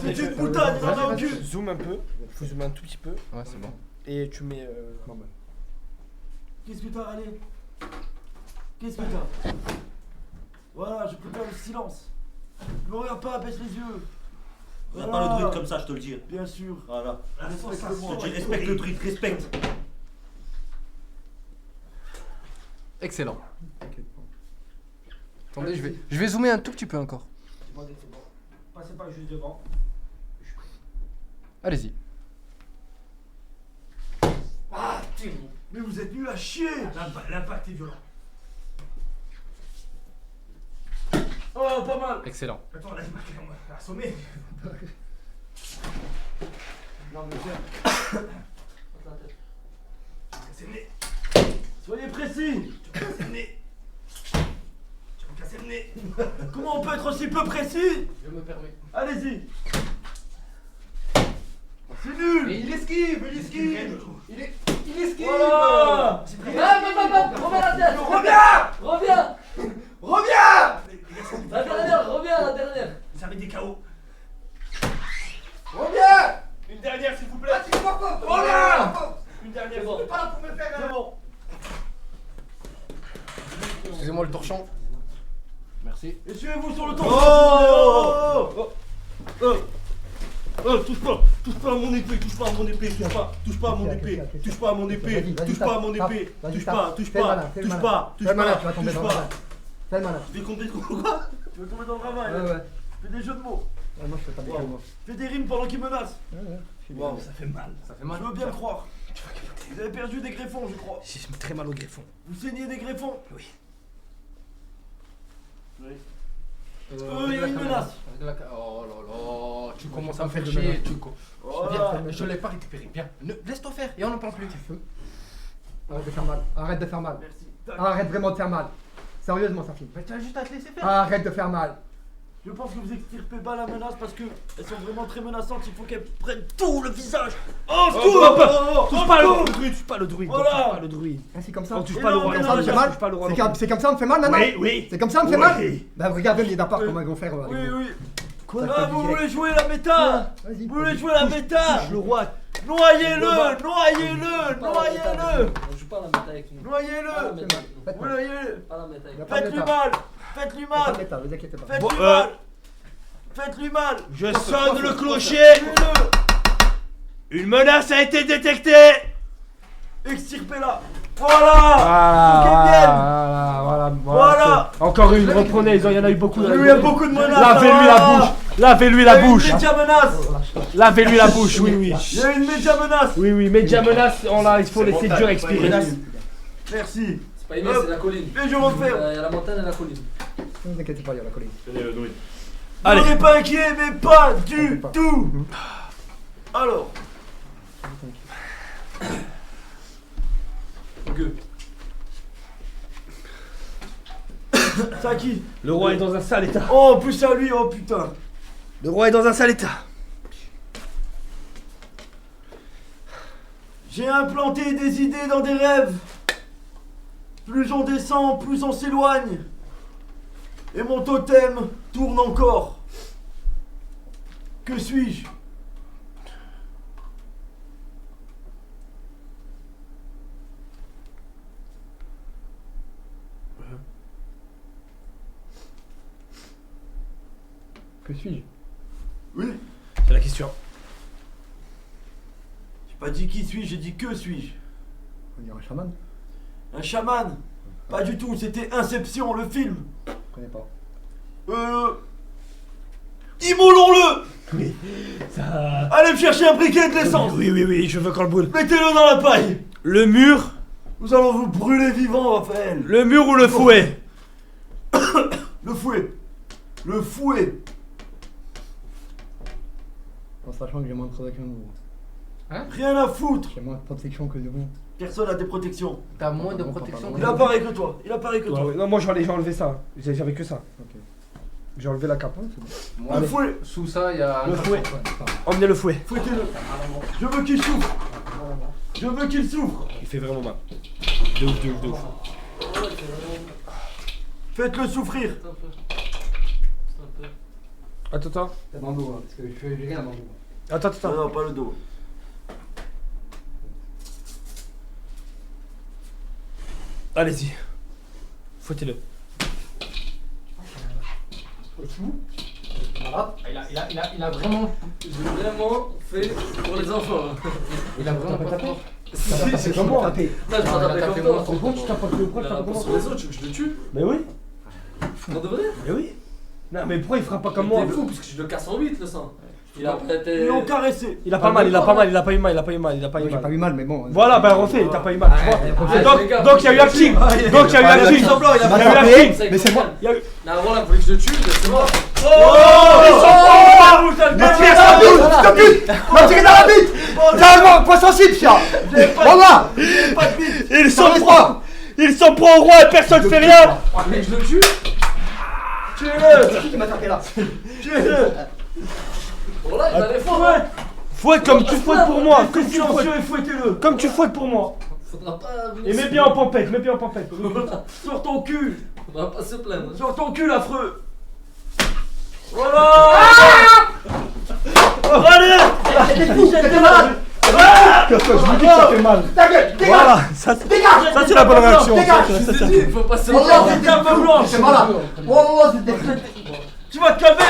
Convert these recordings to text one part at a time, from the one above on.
C'est une boutade, il en a aucune. Zoom un peu. Faut zoomer un tout petit peu. Ouais, c'est bon. Et tu mets. Normal. Qu'est-ce que t'as, allez? Qu'est-ce que t'as? Voilà, je préfère le silence. Ne me regarde pas, baisse les yeux. Regarde pas le druide comme ça, je te le dis. Bien sûr. Voilà. Respecte-moi. Je te dis, respecte le druide, respecte. Excellent. Attendez, je vais zoomer un tout petit peu encore. Passez pas juste devant. Allez-y. Ah, mais vous êtes nuls à chier. L'impact est violent. Oh, pas mal. Excellent. Attends, là, il m'a assommé. Non, mais j'aime. C'est le nez. Soyez précis. Tu vas me casser le nez. Tu vas me casser le nez. Comment on peut être aussi peu précis? Je me permets. Allez-y. C'est nul. Mais il esquive, il esquive. Il esquive. Voilà. Reviens la tête. Reviens. Reviens. Les gars, La dernière, reviens la dernière. ça met des KO. Reviens. Une dernière, s'il vous plaît. Reviens. Une dernière. C'est bon. T'es pas là pour me faire. C'est bon. Excusez-moi le torchon. Merci. Essuyez-vous sur le Oh. ton. Touche pas à mon épée, touche pas à mon épée, touche pas à mon épée, touche pas à mon épée, touche pas à mon épée, touche pas, touche pas, touche pas, Fais le malin, tu vas tomber dans le malin. Fais le malin. Je vais compter quoi? Tu veux tomber dans le ravin, Ouais, là. ouais. Fais des jeux de mots. Ouais, moi je fais pas des Wow. jeux, moi. Fais des rimes pendant qu'il menace. Ouais, ouais. Waouh, ça fait mal. Ça fait mal. Je veux bien le croire. Vous avez perdu des greffons, je crois. J'ai très mal au greffon. Vous saignez des greffons? Oui. Il y a une menace. Oh là là, tu commences à me faire de chier. menace. Voilà. Viens, je l'ai pas récupéré. Viens, laisse-toi faire et on n'en parle plus. Feu. Arrête de faire mal. Arrête de faire mal. Merci. Tac. Arrête vraiment de faire mal. Sérieusement, ça finit. Mais tu as juste à te laisser faire. Arrête de faire mal. Je pense que vous extirpez pas la menace parce que elles sont vraiment très menaçantes. Il faut qu'elles prennent tout le visage. Oh, Touche pas le druide, touche pas le druide. Voilà. Touche pas le druide. Ah, c'est comme ça. On touche Et pas le non, roi. mais non, non, touche j'ai mal. pas le roi. C'est comme ça on me fait mal maintenant. Oui. C'est comme ça on me fait mal. Oui. Bah regardez les d'appart comment ils vont faire. Oui, oui. Quoi Ah, vous voulez jouer la méta? Vas-y. Vous voulez jouer la méta? Le roi. Noyez-le! Noyez-le! Noyez-le! On joue pas la méta avec nous. Pas la Noyez-le! méta avec nous. Faites mal. Noyez-le! Pas la méta avec nous. Pas de Faites-lui méta. mal! Faites-lui Pas de mal! méta, vous inquiétez pas. Faites-lui Bon, mal! Faites-lui mal! Je sonne le clocher. Tuez-le! Une menace a été détectée. Extirpez-la! Voilà! Voilà. Encore une, reprenez, il y en a eu beaucoup. Il y a beaucoup de menaces! Lavez-lui la bouche. Lavez-lui la bouche. Il y a une média menace! Lavez-lui la bouche, oui, oui. Il y a une média menace! Oui, oui, média menace, il faut laisser dur expirer. Merci! C'est pas Inès, c'est la colline. Et je referme! Il y a la montagne et la colline. Ne vous inquiétez pas, il y a la colline. Allez! On n'est pas inquiet, mais pas du tout! Alors! Ok. C'est à qui? Le roi est dans un sale état. Oh, en plus à lui, oh putain! Le roi est dans un sale état. J'ai implanté des idées dans des rêves. Plus on descend, plus on s'éloigne. Et mon totem tourne encore. Que suis-je? Que suis-je? Oui, C'est la question. j'ai pas dit qui suis-je, j'ai dit que suis-je. On dirait un chaman. Un chaman? Pas du tout, c'était Inception, le film. Je connais pas. Immolons-le! Ça... Allez me chercher un briquet de l'essence! Oui, oui, oui, je veux qu'on le brûle. Mettez-le dans la paille! Le mur, Nous allons vous brûler vivant, Raphaël! le mur ou le fouet? Le fouet! Le fouet! En sachant que j'ai moins de protection que vous. Rien à foutre! J'ai moins de protection que de vous. Personne n'a des protections. T'as moins de Pardon, protection pardon. que Il a pareil que toi. Il a pareil que Ouais, toi. ouais, non, moi j'ai enlevé ça. J'avais que ça. Ok. J'ai enlevé la cape. Moi, Le fouet! sous ça, il y a Le un fouet. carton. Emmenez le fouet. Fouettez-le! Je veux qu'il souffre! Je veux qu'il souffre! Il fait vraiment mal. De ouf, de ouf, de ouf. Faites-le souffrir! C'est un peu. C'est un peu. Attends. T'as dans le dos, hein, parce que je fais rien dans le dos. Attends. Non, pas le dos. Allez-y. Fouettez-le. Voilà. Il a vraiment. J'ai vraiment fait pour les enfants. Il a vraiment pas tapé. C'est comme moi, raté. Là, je vais il a taper tapé comme moi. toi. Pourquoi tu tapes pas le pourquoi tu tapes Pour comment sur les autres, tu veux que je le tue? Mais oui. On devrait. Mais oui. Non, mais pourquoi il frappe pas comme moi? T'es fou, parce que je le casse en 8 le sang. Il a été. Ils l'ont caressé. Il a pas mal, il a pas eu mal. Moi, j'ai pas eu mal, mais bon. Voilà, bah refais, t'as pas eu mal. tu vois. Ah, les gars, Donc il y a eu acting. Donc il y a eu acting. il a Il y a eu tapé. acting. Mais c'est moi. Il y a eu. Non, voilà, vous voulez que je le tue, laissez-moi. M'a tiré dans la bite. M'a tiré dans la bite. T'as un point sensible, chien. Voilà. Pas de bite. Il s'en prend au roi et personne fait rien. Mais je le tue. Tuez-le. C'est qui qui m'a tapé là? Tuez-le. Voilà, il va les fondre. Fouette comme tu fouettes pour moi. Comme silencieux et fouettez-le. Comme tu fouettes pour moi. Faudra pas. Et mets bien en pampette, Sur ton cul. On va pas se plaindre. Sur ton cul, l'affreux. Voilà. Allez. Je vous dis que ça fait mal. Ta gueule, dégage. Voilà, ça c'est la bonne réaction. Je t'ai dit, il faut pas se Wallah, plaindre. c'est un peu blanc. C'est malade. Wallah, c'est des. Tu vas te calmer.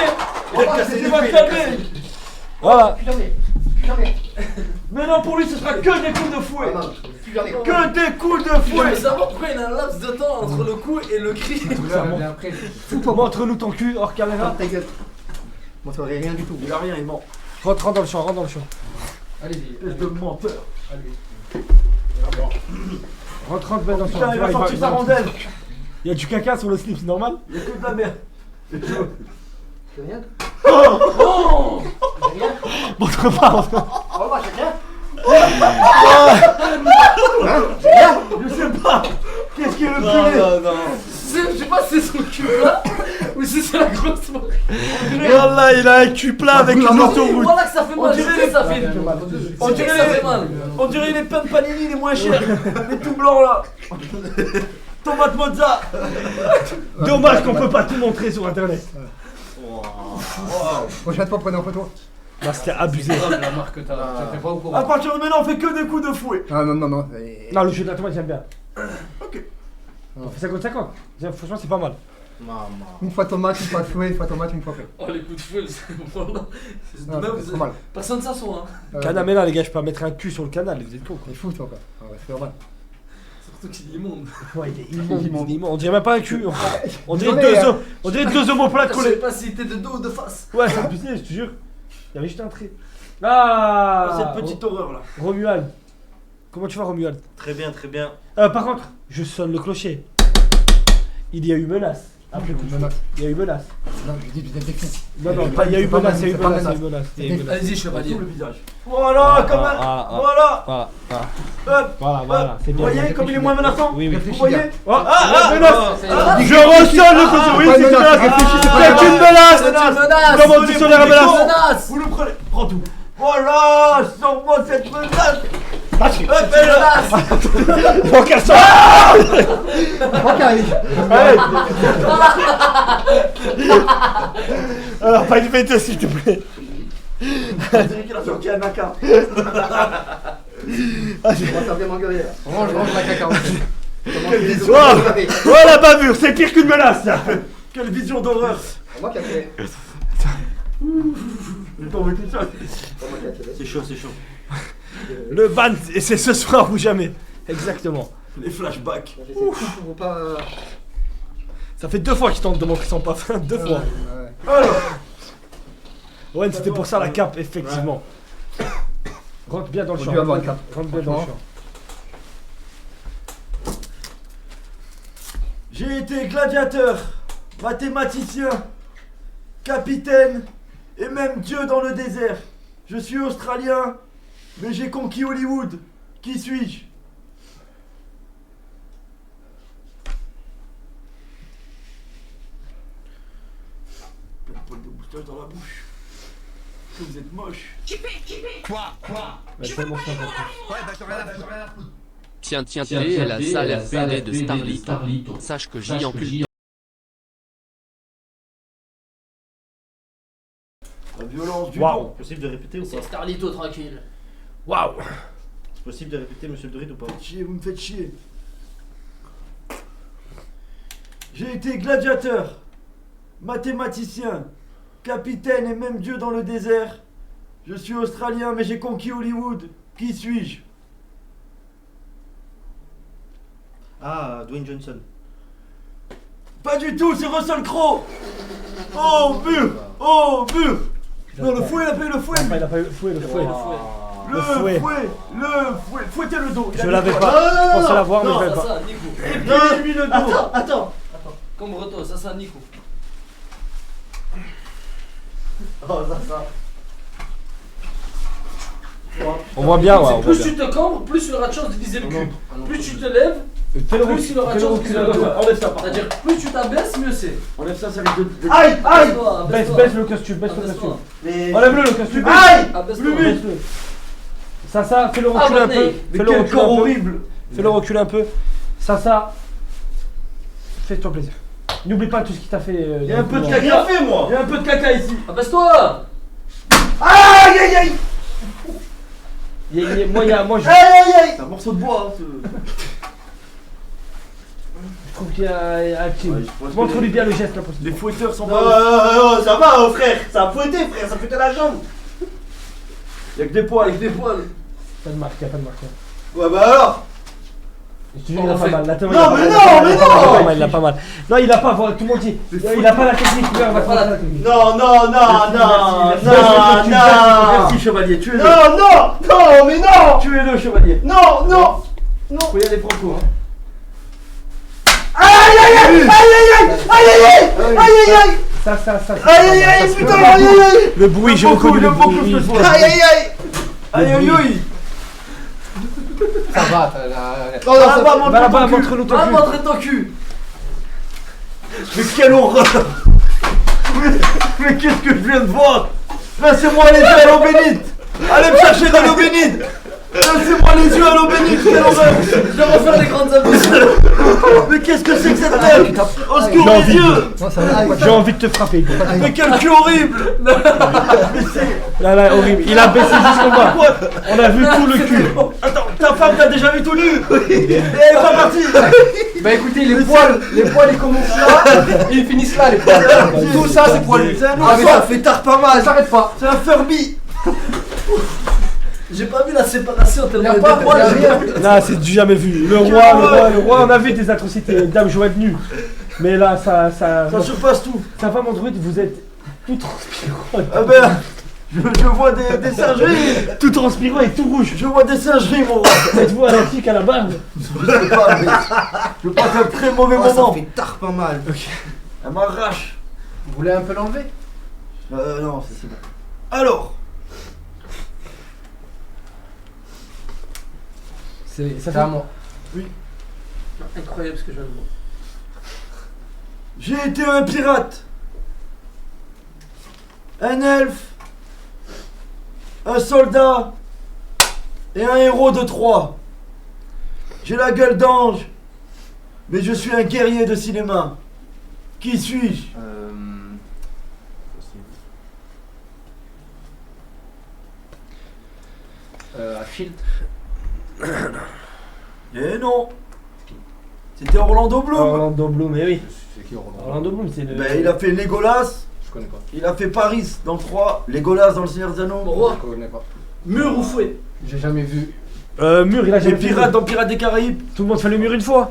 Wallah, c'est Tu vas te calmer. Voilà. Plus jamais. Mais non, pour lui, ce sera que des coups de fouet. Plus jamais. Que des coups de Je veux fouet. savoir pourquoi il y a un laps de temps entre le coup et le cri. Après. Montre-nous ton cul hors caméra. Ta gueule. Moi, ça aurait rien du tout. Il a rien, il ment. Rentre dans le champ, Allez-y. Espèce de menteur. Rentre bien dans le champ. Putain, il va sortir sa rondelle. Il y a du caca sur le slip, c'est normal? Il y a que de la merde. C'est rien. Montre pas. Wallah, c'est rien. Je sais pas. Qu'est-ce qui est le plus Je sais pas si c'est son cul là ou si c'est la grosse mort. Voilà, il a un cul plat avec une autoroute. Voilà que ça fait mal, je sais que ça fait mal. On Je sais que ça fait mal. On dirait les pains panini les moins chers. Les tout blancs là. Tomate mozza. Dommage qu'on peut pas tout montrer sur internet. Prochaine fois, prenez en photo. Là, c'était abusé. La marque que t'as pas au courant. À partir de maintenant, on fait que des coups de fouet. Ah non. Non, le jeu de la tomate, j'aime bien. Ok. On fait 50-50. Franchement, c'est pas mal. Une fois tomate, une fois fouet, une fois tomate, une fois fouet. Oh les coups de fouet, c'est voilà. Non, c'est pas mal. Personne ne s'assoit hein. Canal, mais là, les gars, je peux pas mettre un cul sur le canal, vous êtes cons quoi. C'est fou, toi, quoi. Ah ouais, c'est normal. Surtout qu'il est immonde. Ouais, il est immonde. On dirait même pas un cul. On dirait Désolé, deux omoplates Je sais collés. pas s'il était de dos ou de face. Ouais, c'est abusé, je te jure. Il y avait juste un trait. Ah, Cette petite horreur là. Romuald. Comment tu vas, Romuald? Très bien, très bien. Par contre, je sonne le clocher. Il y a eu menace. Après le coup de Menace. il y a eu menace. Non, je dis, vous êtes des fous. Non, non, il y a eu menace, il y a eu menace. Allez-y, chevalier. Sur le visage. Voilà, comme un. Voilà. Hop. Voilà, c'est Vous bien. voyez comme il est moins menaçant? Oui, oui. Vous voyez? Menace. Je ressonne le clocher. Oui, Pas c'est une une menace, menace. réfléchis, c'est pas C'est une une menace. menace. C'est une menace. Comment tu sonnes la menace? Menace. Vous le prenez. Prends tout. Voilà, sors-moi cette menace. Hop, et là. Donc elle sort. Ok, allez. Alors, pas une bête, s'il te plaît. On dirait qu'il a sorti un maca. On va faire bien m'engueuler là. Range la caca. Quelle vision. Oh la bavure, c'est pire qu'une menace ça. Quelle vision d'horreur. C'est moi qui a fait. J'ai pas envie de ça. C'est moi qui a fait. C'est chaud, c'est chaud. Le ban, et c'est ce soir ou jamais. Exactement. Les flashbacks. J'essaie de tout pour pas. Ça fait 2 fois qu'il tente de montrer son parfum, 2 fois. Ouais. Alors. Ouais, c'était pour ça la cape, effectivement. Rentre bien dans le Faut champ. dû avoir une cape. Rentre bien dans le champ. J'ai été gladiateur, mathématicien, capitaine et même dieu dans le désert. Je suis australien, mais j'ai conquis Hollywood. Qui suis-je? Plein de poils de moustache dans la bouche. Que vous êtes moche. Ouais, tellement simple, en plus. Tiens, t'es la salle FPD de Starlit. Sache que j'y encule. La violence du Waouh. don. Possible de répéter ou pas? C'est Starlito, tranquille. Waouh. C'est possible de répéter, monsieur le druide, ou pas? Chier, vous me faites chier. J'ai été gladiateur, mathématicien, capitaine et même dieu dans le désert. Je suis australien mais j'ai conquis Hollywood. Qui suis-je? Ah, Dwayne Johnson. Pas du tout, c'est Russell Crowe. Oh mur. Oh mur. Non, le fouet, il a payé le fouet. Il a pas eu le fouet, le fouet. Le fouet. fouet, fouettez le dos. Je l'avais pas. Je pensais l'avoir, mais je Ça, l'avais pas. ça, Nico. Épilez-lui le dos. Attends. Comme retour, ça, Nico. Oh, ça. On voit bien, ouais. on voit Plus bien. tu te cambres, plus il aura de chance de viser le cul. Plus tu te lèves, Fais-le plus il aura de fais-le chance de viser reculer le un cul. peu. Enlève ça, par C'est-à-dire, plus tu t'abaisses, mieux c'est. Enlève ça, ça risque de... Aïe, aïe. Abaisse-toi, Baisse, abaisse-toi. baisse le costume, baisse le costume. Abaisse-toi. Mais. Enlève-le le costume. Aïe. Abaisse-toi. Baisse-le. Ça, fais-le Ah, reculer un bah, peu. mais Fais-le quel reculer corps un peu. horrible. Fais-le reculer un peu. Ça. Fais-toi plaisir. N'oublie pas tout ce qui t'a fait. Il y a un peu de J'ai rien caca. fait, moi. Il y a un peu de caca ici. Abaisse-toi. Aïe, aïe, aïe. Moi, je Aïe, aïe, aïe. C'est un morceau de bois. Hein, ce... trouve qu'il y a un petit. Ouais, je pense que Montre-lui bien le geste là pour Les fouetteurs sont Non, pas... ça va, frère. Ça a fouetté, frère. Ça fouettait la jambe. Il y a que des poils. Avec des poils. Pas de marque, pas de marque. Ouais, bah alors. Je te jure, il a pas mal. Non, mais non. Il a pas mal. Non, il a pas, tout le monde dit. Il a pas la technique. On va te montrer la technique. Non, non, non. Merci, chevalier, tuez-le. Non, mais non. Tuez-le, chevalier. Non. Faut y aller franco. Hein. Aïe, Ça. putain, Le bruit, j'ai reconnu le bruit. aïe. Aïe, aïe, aïe. Ça va, Non, ça va, Va là-bas, montre-nous ton Va cul. montrer ton cul. Mais quelle horreur. Mais qu'est-ce que je viens de voir. Laissez-moi les yeux à l'eau bénite. Allez me chercher de l'eau bénite. Laissez-moi les yeux à l'eau bénite, quelle horreur. Je vais refaire des grandes ablutions. Mais qu'est-ce que c'est que cette merde. Au secours, J'ai les envie. yeux. J'ai envie de te frapper. Mais quel cul horrible. Là, horrible. Il a baissé jusqu'au bas. On a vu tout le cul. Attends, ta femme t'a déjà vu tout nu. Et elle est pas partie. Bah écoutez, les poils ils commencent là et ils finissent là, les poils. Tout ça c'est poilu. C'est un Ah, mais ça ourson. fait tard pas mal. Ça s'arrête pas. C'est un Furby. J'ai pas vu la séparation tellement Y'a il y a pas des de poils. rien. Là, c'est du jamais vu. Le roi, on a vu des atrocités. Dame Joël nue. Mais là, ça surpasse tout. va, mon druide, vous êtes tout transpirant. Ah ben, je vois des singeries. Tout transpirant et tout rouge. Je vois des singeries, mon roi. Êtes-vous allergique à la barbe? Je sais pas, mais je passe un très mauvais Oh, ça moment. fait tard pas mal. Elle m'arrache. Vous voulez un peu l'enlever? Non, c'est bon. Alors, C'est à moi. Incroyable ce que je viens de voir. j'ai été un pirate, un elfe, un soldat et un héros de Troie. J'ai la gueule d'ange, mais je suis un guerrier de cinéma. Qui suis-je? Achille. Eh non. C'était Orlando Bloom. Orlando Bloom, mais oui. C'est qui Orlando? Orlando Bloom, c'est le. Ben, il a fait Legolas, Je connais pas. il a fait Paris dans le 3, Legolas dans le Seigneur des Anneaux. Mon roi, Je connais pas. mur ou fouet? J'ai jamais vu. Mur, il a Les jamais fait pirates le- dans Pirates des Caraïbes. Tout le monde fait le mur une fois.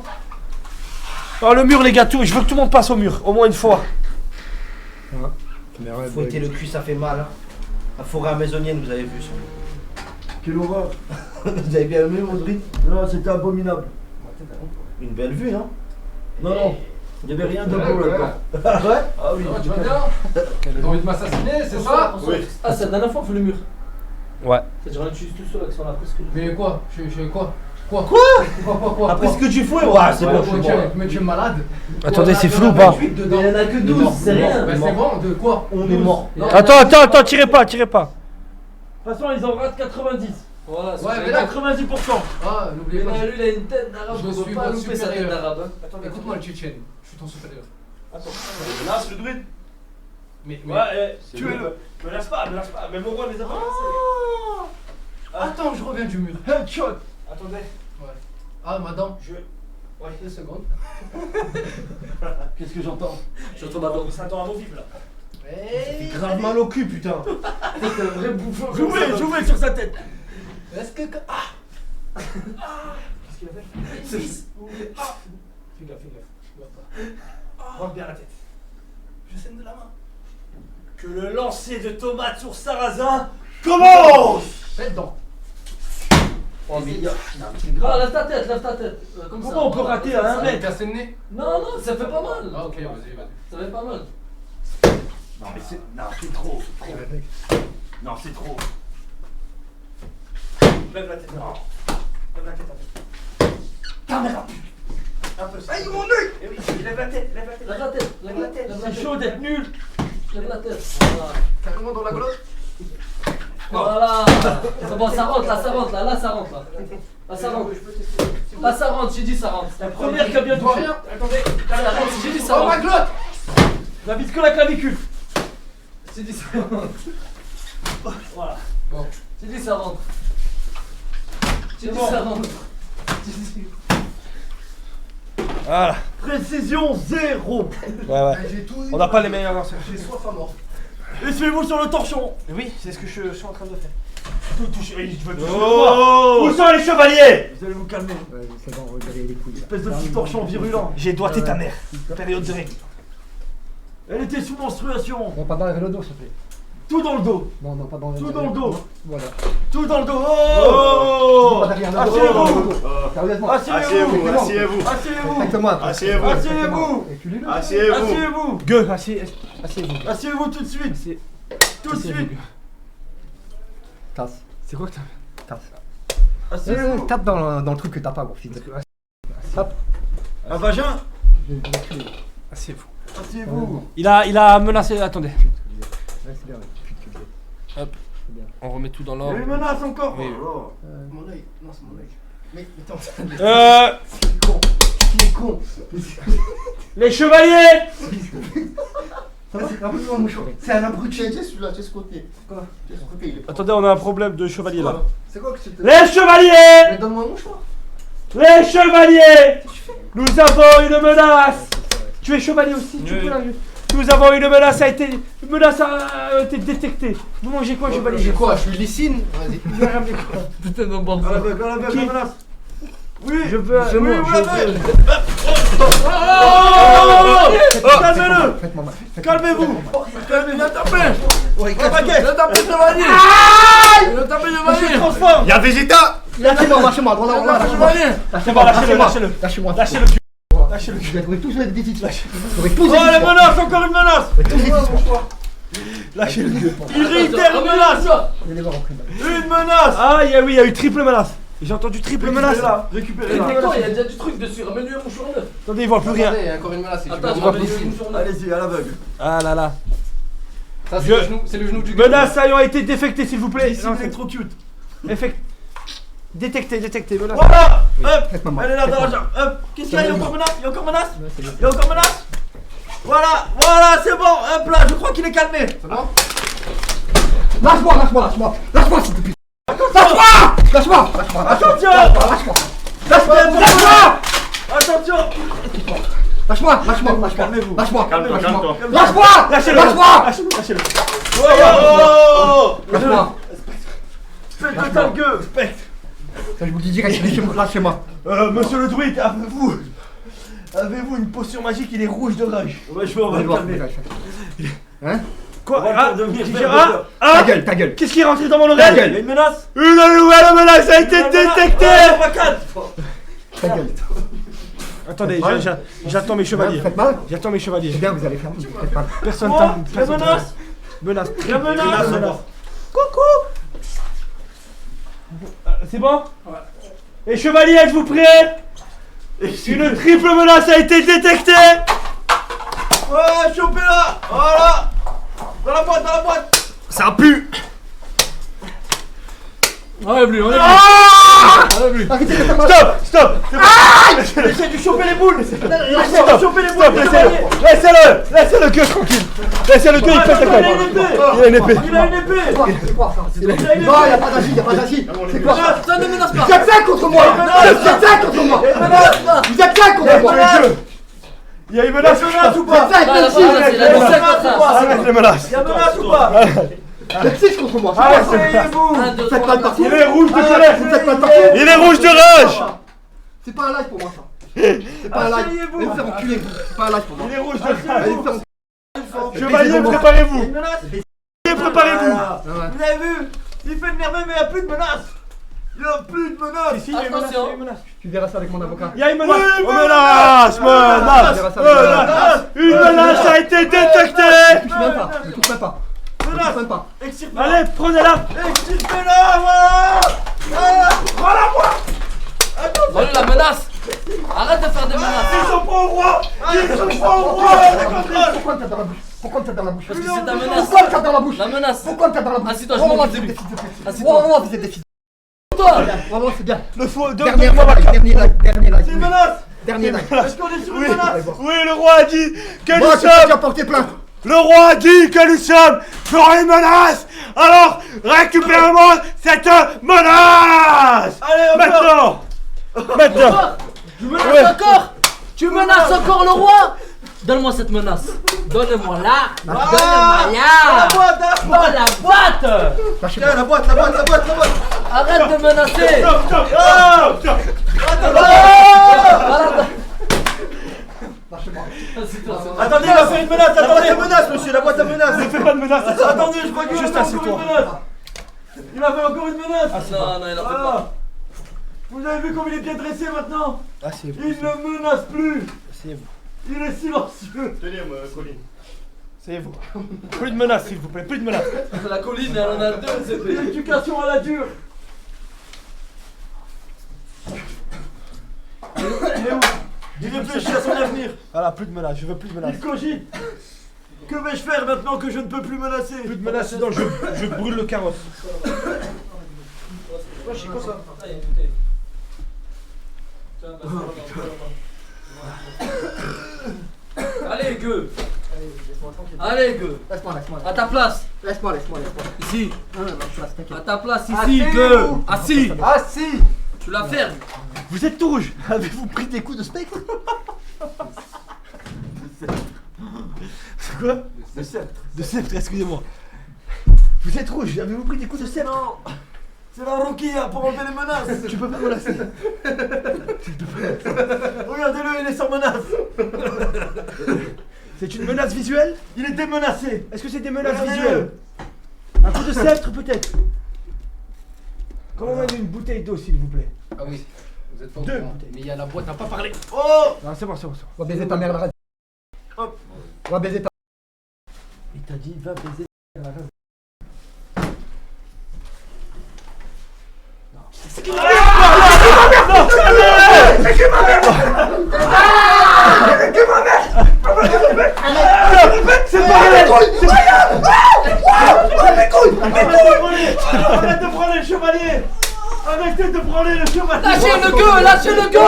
Oh, le mur, les gars, je veux que tout le monde passe au mur, au moins une fois. Fouetter le cul, ça fait mal. Hein. La forêt amazonienne, vous avez vu ça. Quelle horreur. Vous avez bien aimé, mon druide? Non, c'était abominable. Une belle vue, non? Non, il n'y avait rien de beau là-dedans. Ouais. Ah oui, Tu vas bien? T'as envie de m'assassiner, c'est ça? Oui. Ah, c'est la dernière fois qu'on fait le mur. Ouais. C'est-à-dire, on utilise tout seul avec son après-ce que. Mais quoi? Je quoi? Quoi? Après ce que tu fouets, ouais, c'est bon, je suis bon. Mais tu es malade? Attendez, c'est Il y en flou a ou pas? 28 Mais dedans. il y en a que 12, c'est rien. Bah c'est bon, de quoi? On est mort. Non. Attends, tirez pas. De toute façon, ils en ratent 90. Voilà, c'est Ouais, ça. mais là- 90%. Ah, n'oubliez Mais pas. là, lui, il a une tête d'arabe, Je on suis peut pas votre louper sa tête supérieur. d'arabe. Hein. Écoute-moi le Tchétchène, je suis ton supérieur. Là, le druide. Mais Ouais, tuez-le. me lâche pas, mais mon roi les a pas lancés. Attends, je reviens du mur. Headshot. Attendez, Ah, madame, ouais. 2 secondes. Qu'est-ce que j'entends? J'entends ma dent, c'est un temps à vos vivre là. Hey, Grave mal au cul, putain. c'est un vrai bouffon. Jouez sur sa tête. Est-ce que. Ah! Qu'est-ce qu'il a fait? C'est. Fais gaffe. Rentre bien la tête. Je saigne de la main. Que le lancer de tomates sur Sarrasin commence. Faites donc. Oh, mais il y a. Ah, lève ta tête. Comme Comment on peut rater à 1 mètre? Casser le nez? Non, ça fait pas mal. Ah, ok, vas-y. Ça fait pas mal. Non mais c'est. Non, c'est trop. Non, c'est trop. Lève la tête. Non. Lève la tête un peu. Caméra. Un peu. Aïe mon œil. Eh oui, lève la tête. Lève la tête. C'est chaud d'être nul. Lève la tête. Voilà. Carrément dans la glotte. Voilà. C'est bon, ça rentre là. Là, ça rentre là. Là, ça rentre. Là, ça rentre, j'ai dit ça rentre. La première qui a bien touché. Rien. Attendez. Ça rentre, j'ai dit ça Oh, ma rentre. glotte. La vise que la clavicule. J'ai dit ça rentre. Voilà. Bon, j'ai dit ça rentre. J'ai dit bon. ça rentre. Voilà. Précision 0. Ouais. J'ai tout eu. On n'a pas les meilleurs lancers. J'ai soif à mort. Essuyez-vous sur le torchon. Oui, c'est ce que je suis en train de faire. Tout toucher. Oui, je veux toucher. Oh. Où sont les chevaliers? Vous allez vous calmer. Ouais, c'est bon, regardez les couilles. Espèce de petit torchon virulent. J'ai doigté ta mère. Période de règle. Elle était sous menstruation. Non, pas dans le dos, s'il te plaît. Tout dans le dos. Non, pas dans le dos. Tout dans le dos. Voilà. Tout dans le dos. Oh. Pas derrière le dos. Asseyez-vous. Sérieusement. Asseyez-vous. Asseyez-vous. Asseyez-vous. Exactement. Asseyez-vous. Asseyez-vous. Reculez-le. Asseyez-vous. Gueux, asseyez-vous. Asseyez-vous tout de suite. Tout de suite. Tasse. C'est quoi que t'as? Tasse. Asseyez-vous. Tape dans le truc que t'as pas, gros fils de. Tape. Un vagin. Asseyez-vous. Asseyez-vous. Il a menacé. Attendez. Ouais, c'est bien, ouais. Hop. C'est bien. On remet tout dans Il y a l'ordre. une menace encore. Oui. Oh. Mon œil. Non, c'est mon œil. Mais t'es en train de. Il est con. Les chevaliers. C'est un peu mon mouchoir. C'est un abruti. Tiens, celui-là, tiens ce côté. Quoi? Tiens ce côté, il est. Attendez, on a un problème de chevalier là. C'est quoi que c'était? Les chevaliers. Mais donne-moi un mouchoir. Les chevaliers. Nous avons une menace. Tu es chevalier aussi, tu peux la. Nous avons une menace a été détectée. Vous mangez quoi, chevalier? J'ai quoi? Je suis Lysine. Vas-y. Putain, non, bon. À l'aveugle, la menace. Oui. Je veux. Oui, vous l'avez. Calmez-le. Faites-moi mal. Calmez-vous. Calmez-vous. Viens taper. Ouais, La baguette. Viens taper chevalier. Viens taper Je chevalier. transforme. Y'a Vegeta. Lâchez-moi, lâchez-moi, voilà, lâchez-moi. Lâchez-le, lâchez-le. Lâchez-moi. Lâchez-le. Lâchez-le. Vous allez tous être des titres. Vous aurez Oh, tous des les titres. menaces, encore une menace. Lâchez-le. Il réitère une menace. Vous allez voir après. Une menace. Ah, oui, il y a eu triple menace. J'ai entendu triple menace. Récupérez-la. Mais Récupérez-la. t'es con, il y a déjà du truc dessus. Ramène-lui un mouchoir neuf. Attendez, il voit plus rien. Attendez, il y a encore une menace. Attends, vois ramène-lui plus. un mouchoir neuf. Allez-y, à l'aveugle. Ah là là. Ça, c'est Je- le genou. C'est le genou du gars. Menace ayant été détectée, s'il vous plaît. Ici, électrocute. Détecté, menace. Voilà. Hop. Faites-moi mal. Elle est là dans la jambe. Hop. Qu'est-ce qu'il y a? Il y a encore menace. Il y a encore menace. Il y a encore menace. Voilà, c'est bon. Hop là, je crois qu'il est calmé. C'est bon? Lâche-moi, s'il te plaît. Lâche-moi. Attention. Lâche-moi. Attention. Lâche-moi. Calmez-vous. Lâche-moi. Calme-toi, calme-toi. Lâche-moi. Lâchez-le. Lâchez-le. Oh. Lâche-moi. Faites de ta gueule. Ça, je vous le dis direct, lâchez-moi. Monsieur le druide, avez-vous une potion magique? Il est rouge de rage. Ouais, je vais, on va le calmer. Hein? Quoi? On va devenir Ah, Ta gueule. qu'est-ce qui est rentré dans mon Il y oreille? a une menace. Une nouvelle menace a été Ouais, détectée. on va calme. Ta gueule. Attendez, j'attends mes chevaliers. Faites mal. J'attends mes chevaliers. C'est bien, vous allez faire. Faites mal. Personne Oh, t'aime. la menace. Menace. La menace. Coucou. C'est bon? Et chevaliers, êtes-vous prêts? Une triple menace a été détectée. Ouais, chopez-la. Voilà. Dans la boîte. Ça pue. Enlève-lui, Ah! Arrêtez de faire mal. Stop. Essaye de choper les boules. Essaye Stop. de choper les boules. Laissez-le que tranquille. Laissez-le que il fait sa Il a gueule. une épée. Il a une épée. Il a une épée. C'est quoi ça? Il a une épée. Non, il y a pas d'agir. C'est quoi ça? Ça ne menace pas. Vous êtes 5 contre moi. Vous êtes 5 contre moi. Vous êtes 5 contre moi. Il y a une menace ou pas? Vous êtes 5 Ah, la contre moi. menace, il a dit 5 contre 1. Arrête les menaces. Il y a menace ou pas? Vous êtes 6 contre moi. Asseyez-vous. 1, 2, Faites pas le 3. parti. Il est rouge de colère. Vous faites pas le parti. Il est rouge de rage. C'est pas un live pour moi ça. C'est pas un live. Asseyez-vous. Allez vous faire enculer vous. C'est pas un live pour moi. Il est rouge de Allez rage. vous faire enculer. Chevalier, préparez-vous. Une menace. Préparez-vous. Voilà. Vous avez vu? Il fait énerver mais il n'y a plus de menace. Il n'y a plus de menace. Ici, il y a une menace. Attention. Tu verras ça avec mon avocat. Il y a une menace. Menace. Une menace a été détectée. Ne touche même pas. Ne touche même pas. Ne touche même pas. Extirpe-la. Allez, prenez-la. Extirpez-la, voilà. Donne la menace. Arrête de faire des menaces. Ils sont pas au roi. Ils sont pas au roi. Pourquoi tu as dans la bouche? Pourquoi tu as dans la bouche? Parce que c'est ta menace. Pourquoi tu as dans la bouche? La menace. Pourquoi tu as dans la bouche? Assis-toi, je Oh, m'occupe vous de êtes lui. des fils de pute. Assis-toi. Oh, vous êtes des fils de Toi. pute. Oh, c'est bien. Le faux. Dernier live. C'est une menace. Dernier live. Est-ce qu'on est sur une menace? Oui, le roi a dit que Moi, nous tu as sommes. porté plainte. Le roi a dit que nous sommes sur une menace. Alors, récupérez-moi cette menace. Allez, encore. Maintenant. Tu menaces encore. Tu menaces encore le roi. Donne-moi cette menace. Donne-moi là. Donne-moi là. Dans la boîte. Tiens, la boîte. Arrête de menacer. Attendez, il va faire une menace. Attendez, la menace, monsieur. La boîte à menace. Ne fais pas de menace. Attendez, je crois qu'il va Juste faire assieds-toi. encore une menace. Il a fait encore une menace. Non, il a fait Voilà. pas. Vous avez vu comme il est bien dressé maintenant? Asseyez-vous. Il ne menace plus. Asseyez-vous. Il est silencieux. Tenez, Colline. C'est vous. Plus de menaces, s'il vous plaît. Plus de menaces. La colline, elle en a deux, c'est fait. L'éducation à la dure. Il est où? Il réfléchit à son avenir. Voilà, plus de menaces. Je veux plus de menaces. Il cogite. Que vais-je faire maintenant que je ne peux plus menacer? Plus de menaces, sinon je brûle le carrosse. Allez, gueux. Allez, gueux. Laisse-moi. À ta place. Laisse-moi. Ici. Non, place, t'inquiète. À ta place, ici, gueux. Assis. Assis. Tu la fermes. Vous êtes tout rouge. Avez-vous pris des coups de spectre? C'est quoi? De sceptre. De sceptre, excusez-moi. Vous êtes rouge. Avez-vous pris des coups de sceptre? Non. C'est la Roquilla pour enlever les menaces. Tu peux pas menacer. Regardez-le, il est sans menace. C'est une menace visuelle? Il était menacé. Est-ce que c'est des menaces Regardez-le. visuelles? Un coup de sceptre peut-être? Comment on a une bouteille d'eau s'il vous plaît? Ah oui. Vous êtes pas au Deux. courant. Mais il y a la boîte à pas parler. Oh. Non, c'est bon. On va baiser ta mère la race. Hop. On va baiser ta. Il t'a dit, va baiser la race. C'est pas vrai! Arrête de prendre le chevalier. Arrêtez de prendre le chevalier. Lâchez le gueux. Lâchez le gueux.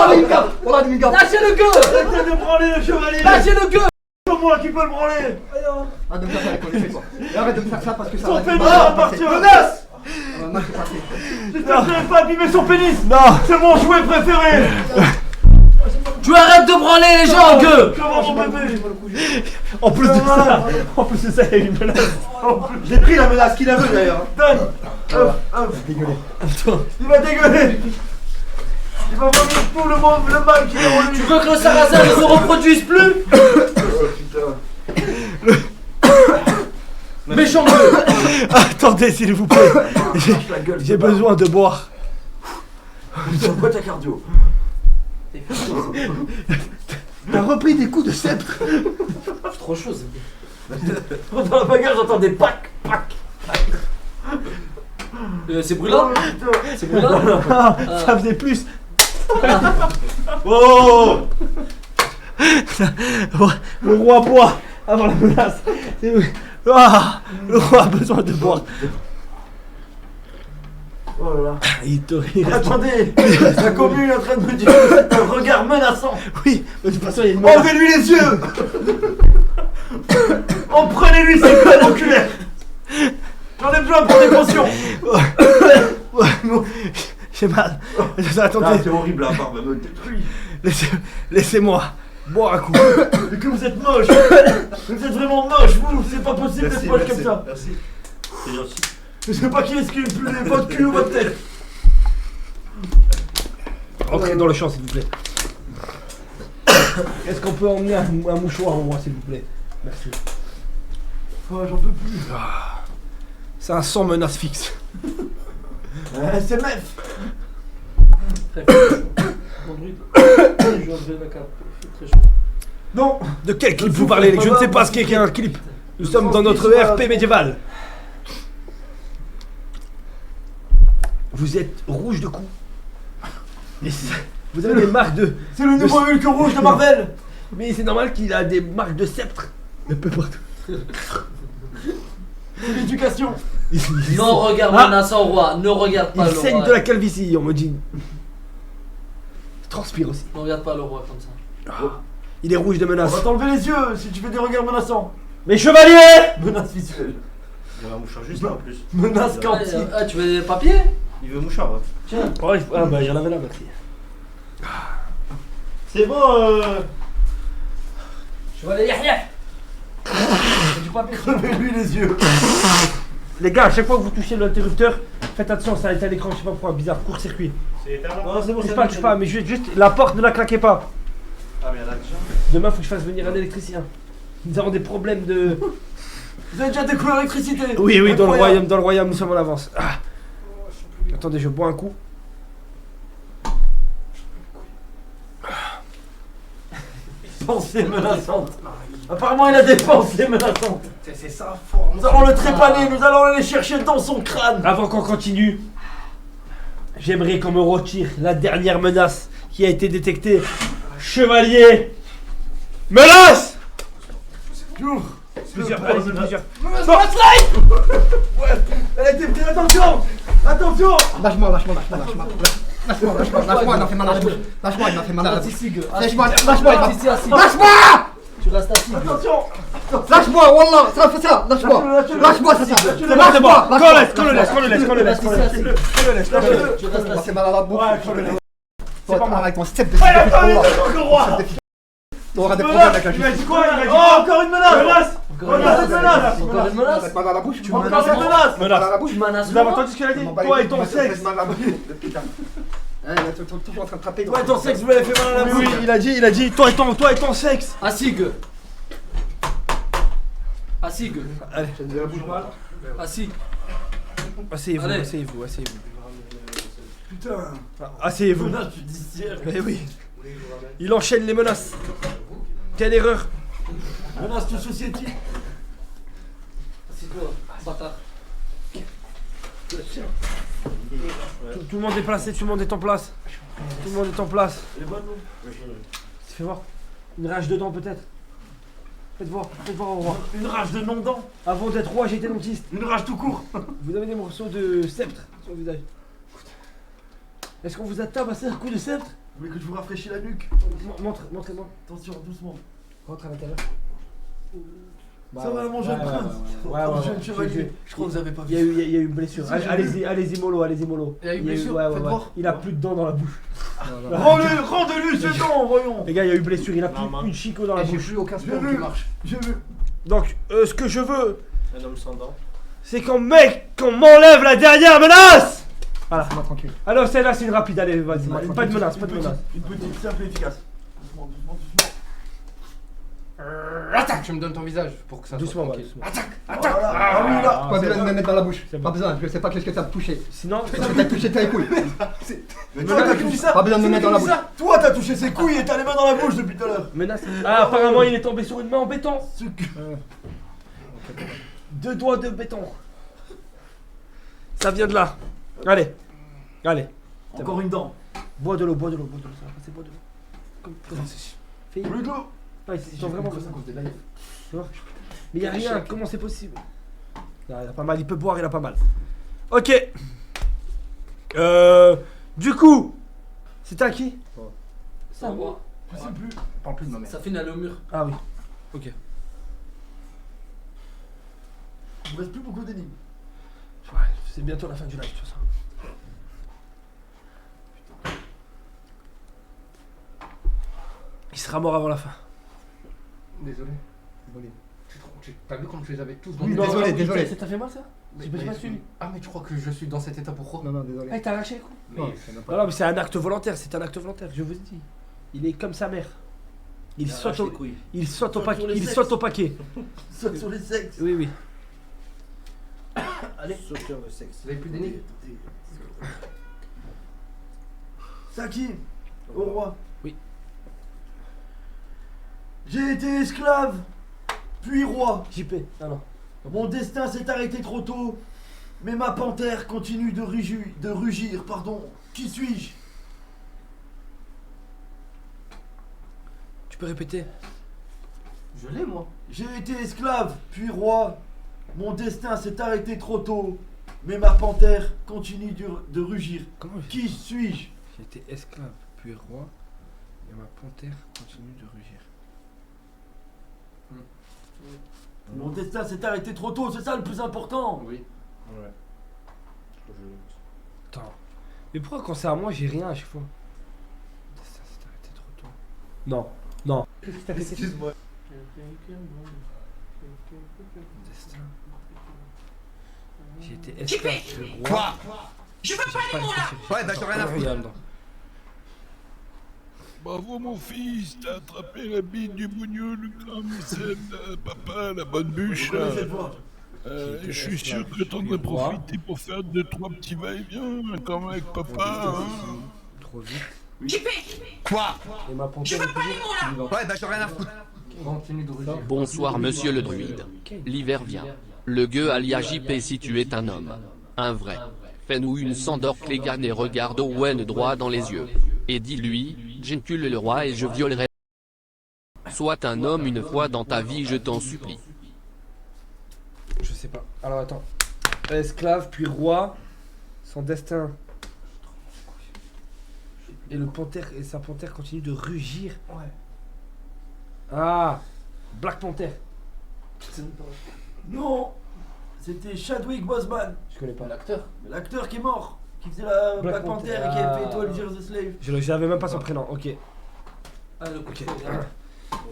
On a du gars. Lâchez le gueux. Arrêtez de prendre le chevalier. Lâchez le gueux. C'est moi qui peux le branler. Arrête de me faire ça, fais-toi. Et arrête de me faire ça parce que ça Son va pénis mal appartient. passer. Menace. Ça va mal se passer. J'espère que vous n'avez pas abîmé son pénis. Non! C'est mon jouet préféré. Tu arrêtes de branler les gens, gueux. Comment mon bébé? En plus de ça, il y a une menace. J'ai pris la menace qu'il a veut d'ailleurs. Donne. Dégueulé. Il va dégueuler. Il va vomir tout le monde, le mal qu'il est en lui. Tu veux que le sarrasin ne se reproduise plus? Méchant gueux. Attendez s'il vous plaît. J'ai besoin de boire. Une boîte à cardio. T'as repris des coups de sceptre. C'est trop chaud. Dans la bagarre, j'entends des pac. C'est brûlant. C'est brûlant. Ça faisait plus. Oh. Le roi boit avant la menace. Le roi a besoin de boire. Oh là là. Il reste- Attendez, la commune est en train de me dire que c'est un regard menaçant. Oui, de toute façon, il y a une menace. Enlevez-lui les yeux. Oh, prenez-lui ses connes oculaires. J'en ai besoin pour des potions. Ouais, bon, j'ai mal. Attendez, C'est horrible, la barbe me détruit. laissez-moi boire un coup. Mais que vous êtes moche. Vous êtes vraiment moche, vous. C'est pas possible d'être moche comme ça. Merci. C'est gentil. Je sais pas qui est-ce qui est le plus votre cul ou votre tête. Entrez dans le champ, s'il vous plaît. Est-ce qu'on peut emmener un mouchoir au moins, s'il vous plaît? Merci. Oh, j'en peux plus. C'est un sang menace fixe. SMF. Non. De quel clip vous parlez? Je ne sais pas ce qu'est un clip. Nous sommes dans notre RP médiéval. Vous êtes rouge de cou. Vous avez des marques de... C'est le nouveau Hulk rouge de Marvel. Mais c'est normal qu'il a des marques de sceptre. Un peu partout. C'est l'éducation. Non, regarde Ah. menaçant roi, ne regarde pas Il le saigne roi. de la calvitie, on me dit. Il transpire aussi. Ne regarde pas le roi comme ça. Il est rouge de On menace. va t'enlever les yeux si tu fais des regards menaçants. Mes chevaliers! Menace visuelle. Il y a un mouchoir juste là en plus. Menace quantique. Ah, tu veux des papiers? Il veut un mouchoir, ouais. Tiens. Ouais, ah bah j'en avais là, merci. C'est bon, Je vais aller Yahya. Du papier. Crevez-lui les yeux. Les gars, à chaque fois que vous touchez l'interrupteur, faites attention, ça a été à l'écran, je sais pas pourquoi, bizarre, court-circuit. C'est éternel. Non, c'est bon, Touche pas, mais juste la porte, ne la claquez pas. Ah, mais il y en a déjà. Demain, faut que je fasse venir un électricien. Nous avons des problèmes de... Vous avez déjà découvert l'électricité. Oui, dans le Incroyable. royaume, nous sommes en avance. Ah. Attendez, je bois un coup. Pensée menaçante. Apparemment, il a des pensées menaçantes. C'est ça, fort. Nous allons le trépaner, nous allons aller chercher dans son crâne. Avant qu'on continue, j'aimerais qu'on me retire la dernière menace qui a été détectée. Chevalier! Menace! J'ouvre. Plusieurs, allez-y, plusieurs. Elle a été prise, attention. Attention. Lâche-moi, il m'a fait mal à la bouche. Lâche-moi, il m'a fait mal à la bouche. Lâche-moi, il m'a fait Lâche-moi! Tu restes assis. Attention. Lâche-moi, Wallah, ça fait ça, lâche-moi. Lâche-moi, c'est ça. C'est bon, c'est bon. Qu'on le laisse. Lâche-le. Tu restes Il m'a assis. fait mal à la bouche. C'est pas mal. Avec ton step de Le roi. T'auras des problèmes avec la Il m'a justice. dit quoi? Oh, encore une menace. Encore une Regarde menace. cette menace. Encore une menace. Mal à la bouche. Encore cette menace. Mal à la bouche. Tu menaces Vous avez moi. entendu ce qu'elle a dit? Toi et ton sexe. Mal à la bouche. Putain. T'es toujours en train de trapper. Toi et ton sexe, vous l'avez fait mal à la Oui, bouche. il a dit, toi et ton sexe. Assig. Assig. Allez, Assig. asseyez-vous, Allez. asseyez-vous. Putain. Asseyez-vous. Menace judiciaire. Eh oui. Il enchaîne les menaces. Quelle erreur. Menace de société. Assieds-toi, bâtard. Tout le monde est placé, tout le monde est en place. Tout le monde est en place. Elle est bonne, non? Fais voir. Une rage dedans peut-être. Faites voir au roi. Une rage de non-dents. Avant d'être roi, j'étais dentiste. Une rage tout court. Vous avez des morceaux de sceptre sur le visage. Est-ce qu'on vous a tabassé un coup de sceptre? Vous voulez que je vous rafraîchisse la nuque? Montrez-moi. Attention, doucement. Rentre à l'intérieur. Ça va, mon jeune prince. Mon jeune chevalier. Je crois que vous avez pas Il y vu. a eu une blessure. Allez-y, mollo. Il y a eu une blessure, Ouais. faites voir. Il a plus de dents dans la bouche. Rendez-lui ses dents, voyons. Les gars, il y a eu blessure. Il a plus une chico dans la Et j'ai bouche. plus aucun sport J'ai qui vu. marche. J'ai vu. Donc, ce que je veux, Un homme sans dents. c'est qu'on m'enlève la dernière menace. Voilà. Laisse-moi tranquille. Alors celle-là c'est une rapide, allez vas-y, pas de menace, Une petite simple et efficace. Doucement. Attaque. Tu me donnes ton visage pour que ça soit Doucement, tranquille. doucement. Attaque. Ah, lui là. Pas besoin de me mettre dans la bouche. C'est Pas bon. besoin, je sais pas qu'est-ce que t'as touché. Sinon, Qu'est-ce que t'as touché tes couilles. Mais toi, t'as dit ça. Pas besoin de me mettre dans la bouche. Toi, t'as touché ses couilles et t'as les mains dans la bouche depuis tout à l'heure. menace. Ah, apparemment il est tombé sur une main en béton. Ce que- 2 doigts de béton. Ça vient de là. Allez. Encore une dent. Bois de l'eau, ça va passer, bois de l'eau. Fais. Plus de l'eau. Ah, ils sont vraiment comme ça. Tu vois. Mais y a rien, comment c'est possible? Il a pas mal, il peut boire, il a pas mal. Ok. Du coup, c'était à qui? C'est à moi. Je sais plus. Parle plus de ma mère. Ça finit au mur. Ah oui. Ok. Il me reste plus beaucoup d'énigmes. Ouais, c'est bientôt la fin du live, tout ça. Il sera mort avant la fin. Désolé. T'as vu comme je les avais tous dans Oui, les non, désolé, désolé. Ça t'a fait mal ça? Mais- J'ai pas mais- suivi. Ah, mais tu crois que je suis dans cet état pourquoi? Non, non, désolé. Ah, il t'a arraché les coups? Non, ça n'a pas- Non, non, mais c'est un acte volontaire, c'est un acte volontaire, je vous dis. Il est comme sa mère. Il saute au, il saute au Saute paquet. sur les Il sexes. saute au paquet. Saute sur les sexes. Oui, oui. Allez. Sauteur de sexe. Vous avez plus d'énigmes? C'est à qui? Au roi. Oui. J'ai été esclave, puis roi. JP. Ah non. Mon destin s'est arrêté trop tôt, mais ma panthère continue de rugir. Pardon. Qui suis-je? Tu peux répéter? Je l'ai, moi. J'ai été esclave, puis roi. Mon destin s'est arrêté trop tôt, mais ma panthère continue de rugir. Comment Qui suis-je? J'ai été esclave, puis roi, et ma panthère continue de rugir. Mon destin s'est arrêté trop tôt, c'est ça le plus important. Oui. Ouais. Attends. Mais pourquoi quand c'est à moi, j'ai rien à chaque fois? Mon destin s'est arrêté trop tôt. Non, non. Excuse-moi. Mon destin. J'ai été esclave, puis roi. Je veux pas les mots là. Ouais, bah, j'ai rien à foutre. Regarde. Bravo mon fils, t'as attrapé la bite du bougnoul, le grand mécène, papa, la bonne bûche. Vous connaissez cette voix? Je suis sûr que t'en as profité pour faire 2-3 petits va-et-vient, comme avec papa. Hein. Trop vite. Quoi? Et ma panthère est toujours. Ouais, bah, j'ai rien à foutre. Continue de rugir. Bonsoir monsieur le druide. L'hiver vient. Le gueux alias JP si tu es un homme. Un vrai. Fais-nous une sandorque les gars et regarde Owen droit dans les yeux. Et dis-lui, j'encule le roi et je violerai. Sois un homme une fois dans ta vie, je t'en supplie. Je sais pas. Alors attends. Esclave, puis roi. Son destin. Et le panthère et sa panthère continue de rugir. Ouais. Ah, Black Panther. Non. C'était Chadwick Boseman, Je connais pas. L'acteur. l'acteur qui est mort, qui faisait la Black Panther et qui avait fait Ah. 12 Years a Slave. J'avais même pas son prénom. Ok. Ah, le coup de Ok. feu, regarde.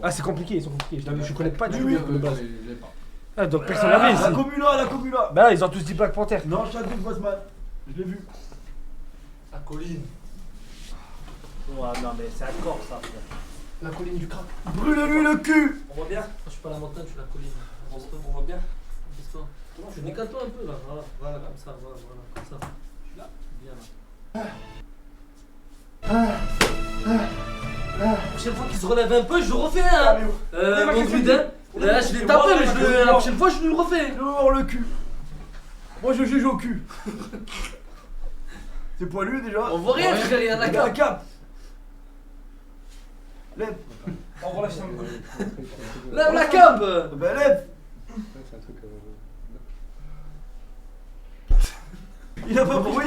Ah, c'est compliqué, ils sont compliqués. Je connais pas du tout Oui, de base. Je l'ai pas. Ah, donc personne l'avait ici. La Comula. Bah là, ils ont tous dit Black Panther. Non, Chadwick Boseman. Je l'ai vu. La colline. Ouais, non, mais c'est un corps, ça. La colline du crack. Brûle-lui le cul. On voit bien? Je suis pas à la montagne, je suis la colline. On voit bien? Baisse-toi. Je décale-toi un peu là. Voilà, comme ça. Voilà, comme ça. Je suis là. Bien là. La prochaine fois qu'il se relève un peu, je le refais hein. Mon druide hein. Là, je l'ai tapé, mais la prochaine fois, je lui refais. Dehors le cul. Moi je juge au cul. C'est poilu déjà. On voit rien, frère, il y a la La cape. cape. Lève. Lève la cape. Ben lève. C'est un truc. Il a pas bruit.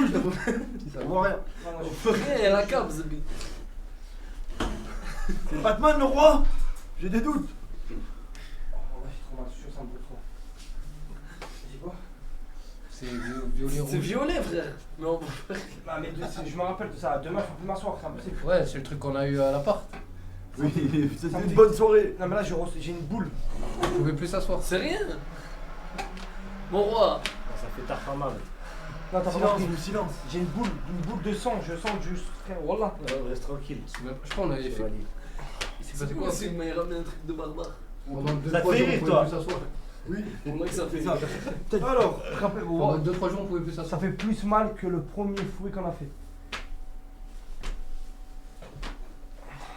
On voit rien. On fait rien, il y a la cape. C'est Batman le roi. J'ai des doutes. C'est violet rouge. C'est violet, frère. Mais on... Ah, mais je me rappelle de ça. Demain, je peux plus m'asseoir, c'est impossible. Ouais, c'est le truc qu'on a eu à l'appart. Oui, c'était une bonne soirée. Non, mais là, j'ai une boule. Vous pouvez plus s'asseoir. C'est rien. Mon roi. Ça fait tard pas mal. Non, attends, Silence, attends, silence. j'ai une boule de sang. Je sens du frère. Wallah. Reste tranquille. Je crois qu'on avait fait. Il s'est passé quoi C'est il m'a ramené un truc de barbare. Pendant 2-3 Ça te jours, fait on rire, pouvait toi. plus s'asseoir. Oui, Pour moi que ça fait ça. rire. Alors, Pendant 2-3 jours, on pouvait plus Ça s'asseoir. fait plus mal que le premier fouet qu'on a fait.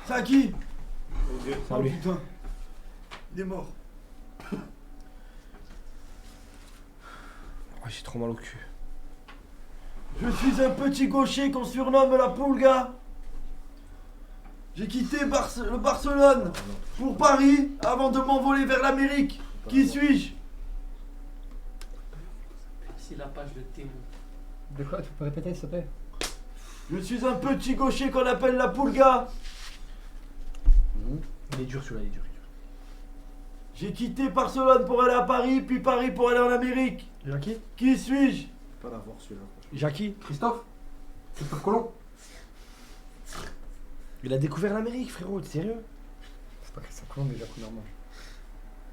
c'est à qui? C'est à Oh lui. putain. Il est mort. Oh, j'ai trop mal au cul. Je suis un petit gaucher qu'on surnomme la Pulga. J'ai quitté le Barcelone pour Paris avant de m'envoler vers l'Amérique. Qui suis-je? Si la page de témoin. De quoi? Tu peux répéter, s'il te plaît? Je suis un petit gaucher qu'on appelle la Pulga. Il est dur celui-là, il est dur. J'ai quitté Barcelone pour aller à Paris, puis Paris pour aller en Amérique. Jackie? Qui suis-je? Pas l'avoir celui-là. Jackie? Christophe Colomb. Il a découvert l'Amérique, frérot, t'es sérieux? C'est pas Christophe Colomb, déjà premièrement.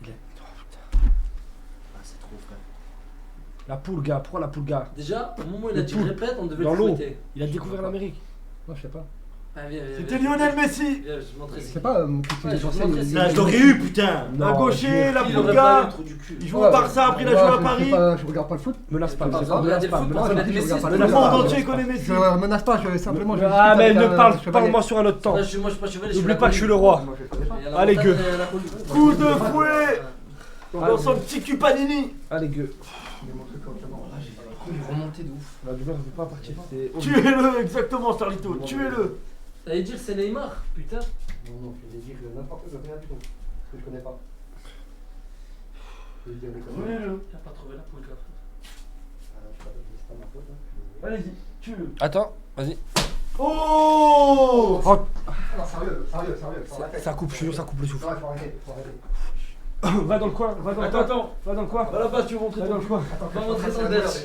Il a... Oh putain. Ah, c'est trop, frère. La Pulga, pourquoi la Pulga? Déjà, au moment où il a Le dit poule. répète, on devait Dans le l'eau. fouetter. Il a découvert l'Amérique. Non, je sais pas. Ah, viens, viens, C'était viens. Lionel Messi. Viens, je montrais Je sais pas, mon petit Ouais, j'en je sais. montrais il- ça. Je l'aurais eu, putain. Non, Un gaucher, la Il aurait pas eu Pulga. le trou du cul. Il joue au Barça, après il a joué à Paris. Je regarde pas le foot. Menace pas, Pas menace grave, pas, regardez le foot, menace parce pas. qu'on a des Messi. pas, Le menace monde pas. entier connaît Messi. Je menace pas, je simplement. je Ah discute mais avec ne un parle, chevalier. parle-moi sur un autre temps. Moi, je suis pas chevalier, je suis N'oublie la pas que je suis le colline. roi. Moi, je connais pas. Il y a la Allez, montagne, gueux. la colline. Coup de fouet dans son petit cul panini. Allez, gueux. Remonté de ouf. La douleur ne veut pas partir. C'est horrible. Tuez-le, exactement, Starlito. Tuez-le. T'allais dire c'est Neymar, putain. Non, je vais dire n'importe quoi, rien du tout. Parce que je connais pas. Je vais dire des conneries. Tuez-le. Il a pas trouvé la poule, frère. C'est pas ma faute, hein. Allez-y, tuez-le. Attends, vas-y. Oh. Oh, Non, sérieux. Faut arrêter. ça coupe, je te jure, ça coupe le souffle. Non, faut arrêter. Va dans le coin, va dans le coin. Attends. Va dans le coin. Va là-bas, tu veux montrer Va dans ton le coin. Va montrer ton derche.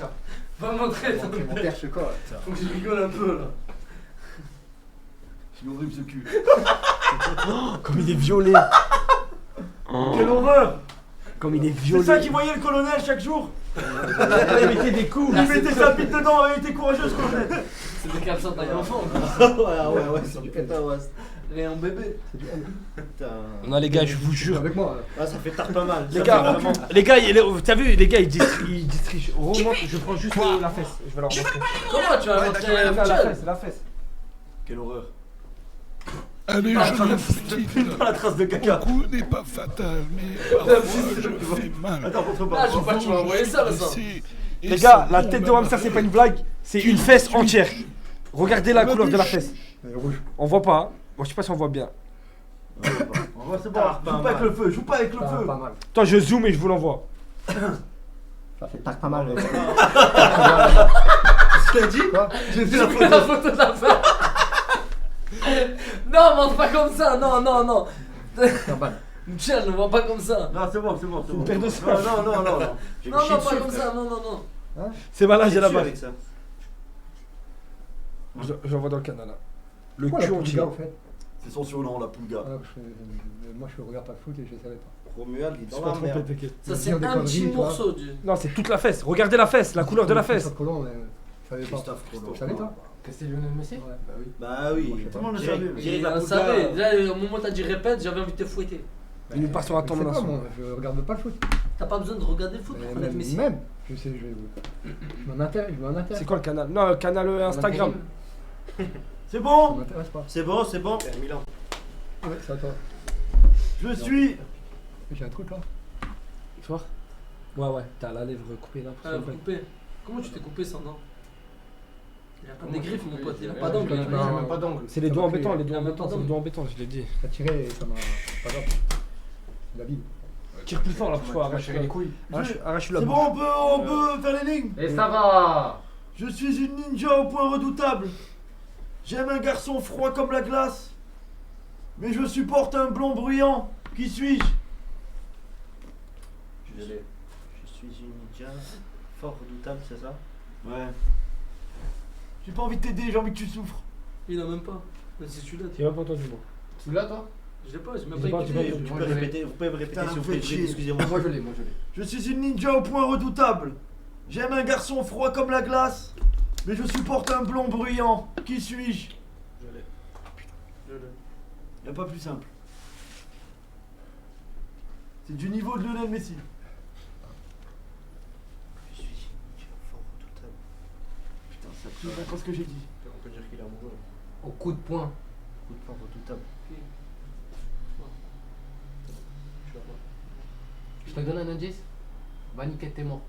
Va montrer ton Mon père, je sais quoi. Faut que je rigole un peu là. C'est horrible ce cul. Comme il est violet. Quelle horreur. Comme il est C'est violet. ça qui voyait le colonel chaque jour. Il mettait des coups. Il mettait sa bite dedans, il était courageux ce colonel. C'est des capsats d'un enfant. Ouais, c'est du putain, ouais. Rien bébé. Putain. Non les gars, je vous jure. Avec moi. Ah, ça fait tard pas mal. Les Ça gars, fait vraiment- t'as vu, les gars, ils distribuent. Remonte, je prends juste la fesse. Je vais leur montrer. Comment tu vas montrer La Michel fesse, la fesse. Quelle horreur. Allez, je me félicite. Pas la trace de Mon caca. coup n'est pas fatal, mais parfois je fais mal. Attends, montre Ah, pas. je veux pas que tu m'as envoyé ça là, ça. Les gars, la tête de hamster, c'est pas une blague. C'est une fesse entière. Regardez la couleur de la fesse. Rouge. On voit pas, hein. Bon, je sais pas si on voit bien. En vrai, c'est bon. Joue pas avec le feu, joue pas avec le feu. Pas mal. Attends, je zoome et je vous l'envoie. Ça fait tac pas mal. Ce qu'il a dit Quoi? J'ai vu J'ai la pris photo. la photo de la femme. Non, montre pas comme ça, non. Pas mal. Michel, ne vois pas comme ça. Non, c'est bon. une paire de Non, non. J'ai Non, chié pas dessus, comme frère. ça, non. C'est malade, J'ai j'ai la dessus bas. avec ça. Je l'envoie dans le canal là. Le Pourquoi cul la entier. Pulga, au fait? C'est son surnom, la Pulga. Ah, moi, je regarde pas le foot et je savais pas. Romuald, il est Je dans pas la trompé, merde. t'inquiète. Ça, Dire c'est des un conneries, petit tu vois. morceau du. Non, c'est toute la fesse. Regardez la fesse, la couleur de la fesse. Christophe Colomb, je savais pas. Christophe Colomb. Tu savais, toi? Que c'était Lionel Messi? Ouais, bah oui. Bah oui. Moi, je sais Tout le monde le Direct- savait. direct Il la en Pulga. savait. Là, au moment où t'as dit répète, j'avais envie de te fouetter. Il nous part sur un temps Je sais pas, menaçant. moi, je regarde pas le foot. T'as pas besoin de regarder le foot pour connaître Messi. Même, je sais, je m'en intéresse. C'est quoi le canal? Non, le canal Instagram. C'est Ça bon. m'intéresse pas. C'est bon, c'est bon. Milan. Ouais, c'est à toi. Je suis. J'ai un truc là. Tu vois? Ouais, t'as la lèvre coupée là. Ah, coupé. Comment tu t'es coupé sans dents? Il a pas des griffes, mon pote, il a pas d'angle. Il a même pas d'angle. C'est les Ça doigts m'a embêtants, pris- les doigts il a même embêtants, pas c'est les d'angle. doigts embêtants, je l'ai dit. Ça a tiré et ça m'a. Pas grave. La vie. Tire plus fort là, pour Tu vas tirer les couilles. Arrache la C'est bouche. bon, on peut faire l'énigme. Et ça va. Je suis une ninja au point redoutable. J'aime un garçon froid comme la glace. Mais je supporte un blond bruyant. Qui suis-je? Je suis une ninja fort redoutable, c'est ça? Ouais. J'ai pas envie de t'aider, j'ai envie que tu souffres. Il a même pas. Mais c'est celui-là. Tu vas pas entendu moi. Tu l'as, toi? Je l'ai pas, j'ai Je même sais pas pas, écouté. tu vas- Vous Moi, pouvez je l'ai. répéter, vous pouvez me répéter Putain, s'il vous plaît, fais chier. excusez-moi. Moi, je l'ai. Je suis une ninja au point redoutable. J'aime un garçon froid comme la glace. Mais je supporte un blond bruyant. Qui suis-je? Y'a pas plus simple. C'est du niveau de Lionel Messi. Je suis une ninja fort redoutable. Putain, ça pue encore ce que j'ai dit. On peut dire qu'il est amoureux. Au coup de poing. Coup de fort redoutable. Je te donne un indice. Va niquer tes morts.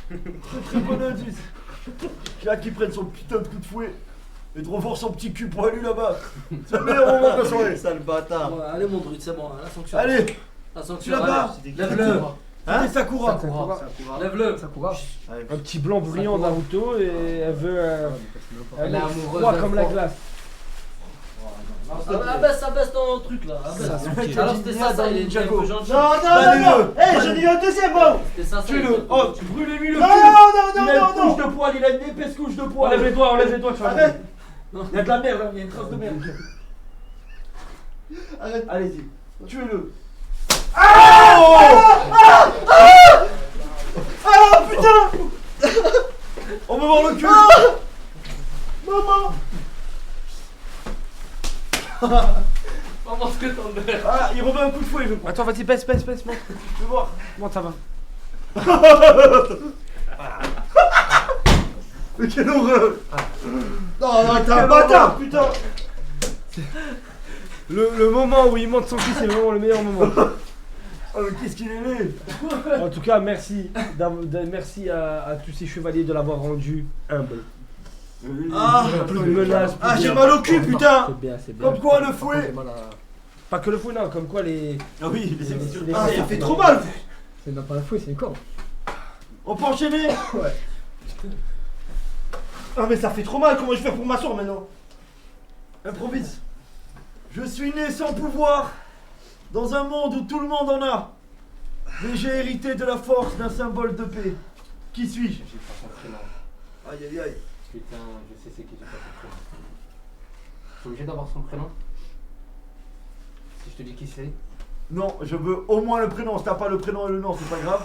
Très bon indice. J'ai hâte qu'il prenne son putain de coup de fouet et de revoir son petit cul poilu là-bas. C'est le meilleur moment de la soirée. Sale bâtard. Ouais, allez, mon druide, c'est bon, la sanction. Allez, La tu sanction. là-bas. Lève-le. C'était Sakura. Sakura. Lève-le. Sakura. Un petit blanc brillant Naruto et elle veut Elle est amoureuse froid d'un comme la froid. glace. Abaisse ton truc là. Abaisse. Alors c'était ça, il est Ninjago. un peu gentil. Non, Eh, j'en ai eu un deuxième, bon. C'était ça, Tuez-le. Oh, brûlez-lui le cul. Non, Il a une couche de poil, il a une épaisse couche de poil. Enlève les doigts, tu vas Arrête. Il y a de la merde, hein, il y a une trace de merde. Arrête. Allez-y. Tuez-le. Ah putain. On me voir le cul. Maman. Maman, ce que t'en mets. Ah, il remet un coup de fouet, je crois. Attends, vas-y, baisse, monte. Je veux voir. Monte, ça va. Mais quelle horreur. Non, t'es un bâtard, putain. Le moment où il monte son cul, c'est vraiment le meilleur moment. Oh, mais qu'est-ce qu'il est laid. En tout cas, merci à tous ces chevaliers de l'avoir rendu humble. Ah, Plus de menaces. Ah, j'ai mal au cul, putain. C'est bien, c'est bien. Comme quoi le fouet. Pas que le fouet, non, comme quoi les. Ah oui, les émissions. les- Ah, ça fait trop mal. C'est même pas un fouet, c'est une corde. On peut enchaîner. Ouais. Ah, mais ça fait trop mal. Comment je vais faire pour m'asseoir maintenant? Improvise. Je suis né sans pouvoir, dans un monde où tout le monde en a. Mais j'ai hérité de la force d'un symbole de paix. Qui suis-je? J'ai pas son prénom. Aïe aïe aïe. Putain, je sais c'est qui, j'ai pas son prénom. Je suis obligé d'avoir son prénom? Si je te dis qui c'est? Non, je veux au moins le prénom. Si t'as pas le prénom et le nom, c'est pas grave.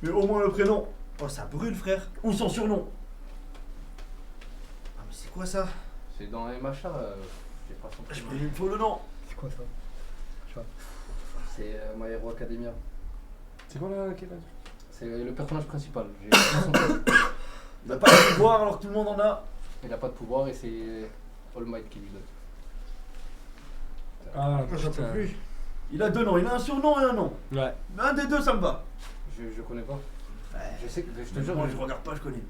Mais au moins le prénom. Oh, ça brûle, frère. Ou son surnom. Ah, mais c'est quoi ça? C'est dans MHA, j'ai pas son prénom. Il me faut le nom. C'est quoi ça? C'est My Hero Academia. C'est quoi là, Kevin? C'est le personnage principal. J'ai pas son prénom. Il n'a pas de pouvoir alors que tout le monde en a. Il a pas de pouvoir et c'est All Might qui lui donne. Ah, J'en peux putain. plus. Il a deux noms. Il a un surnom et un nom. Ouais. Un des deux, ça me va. Je connais pas. Je sais que je te jure. Moi, je regarde pas, je connais.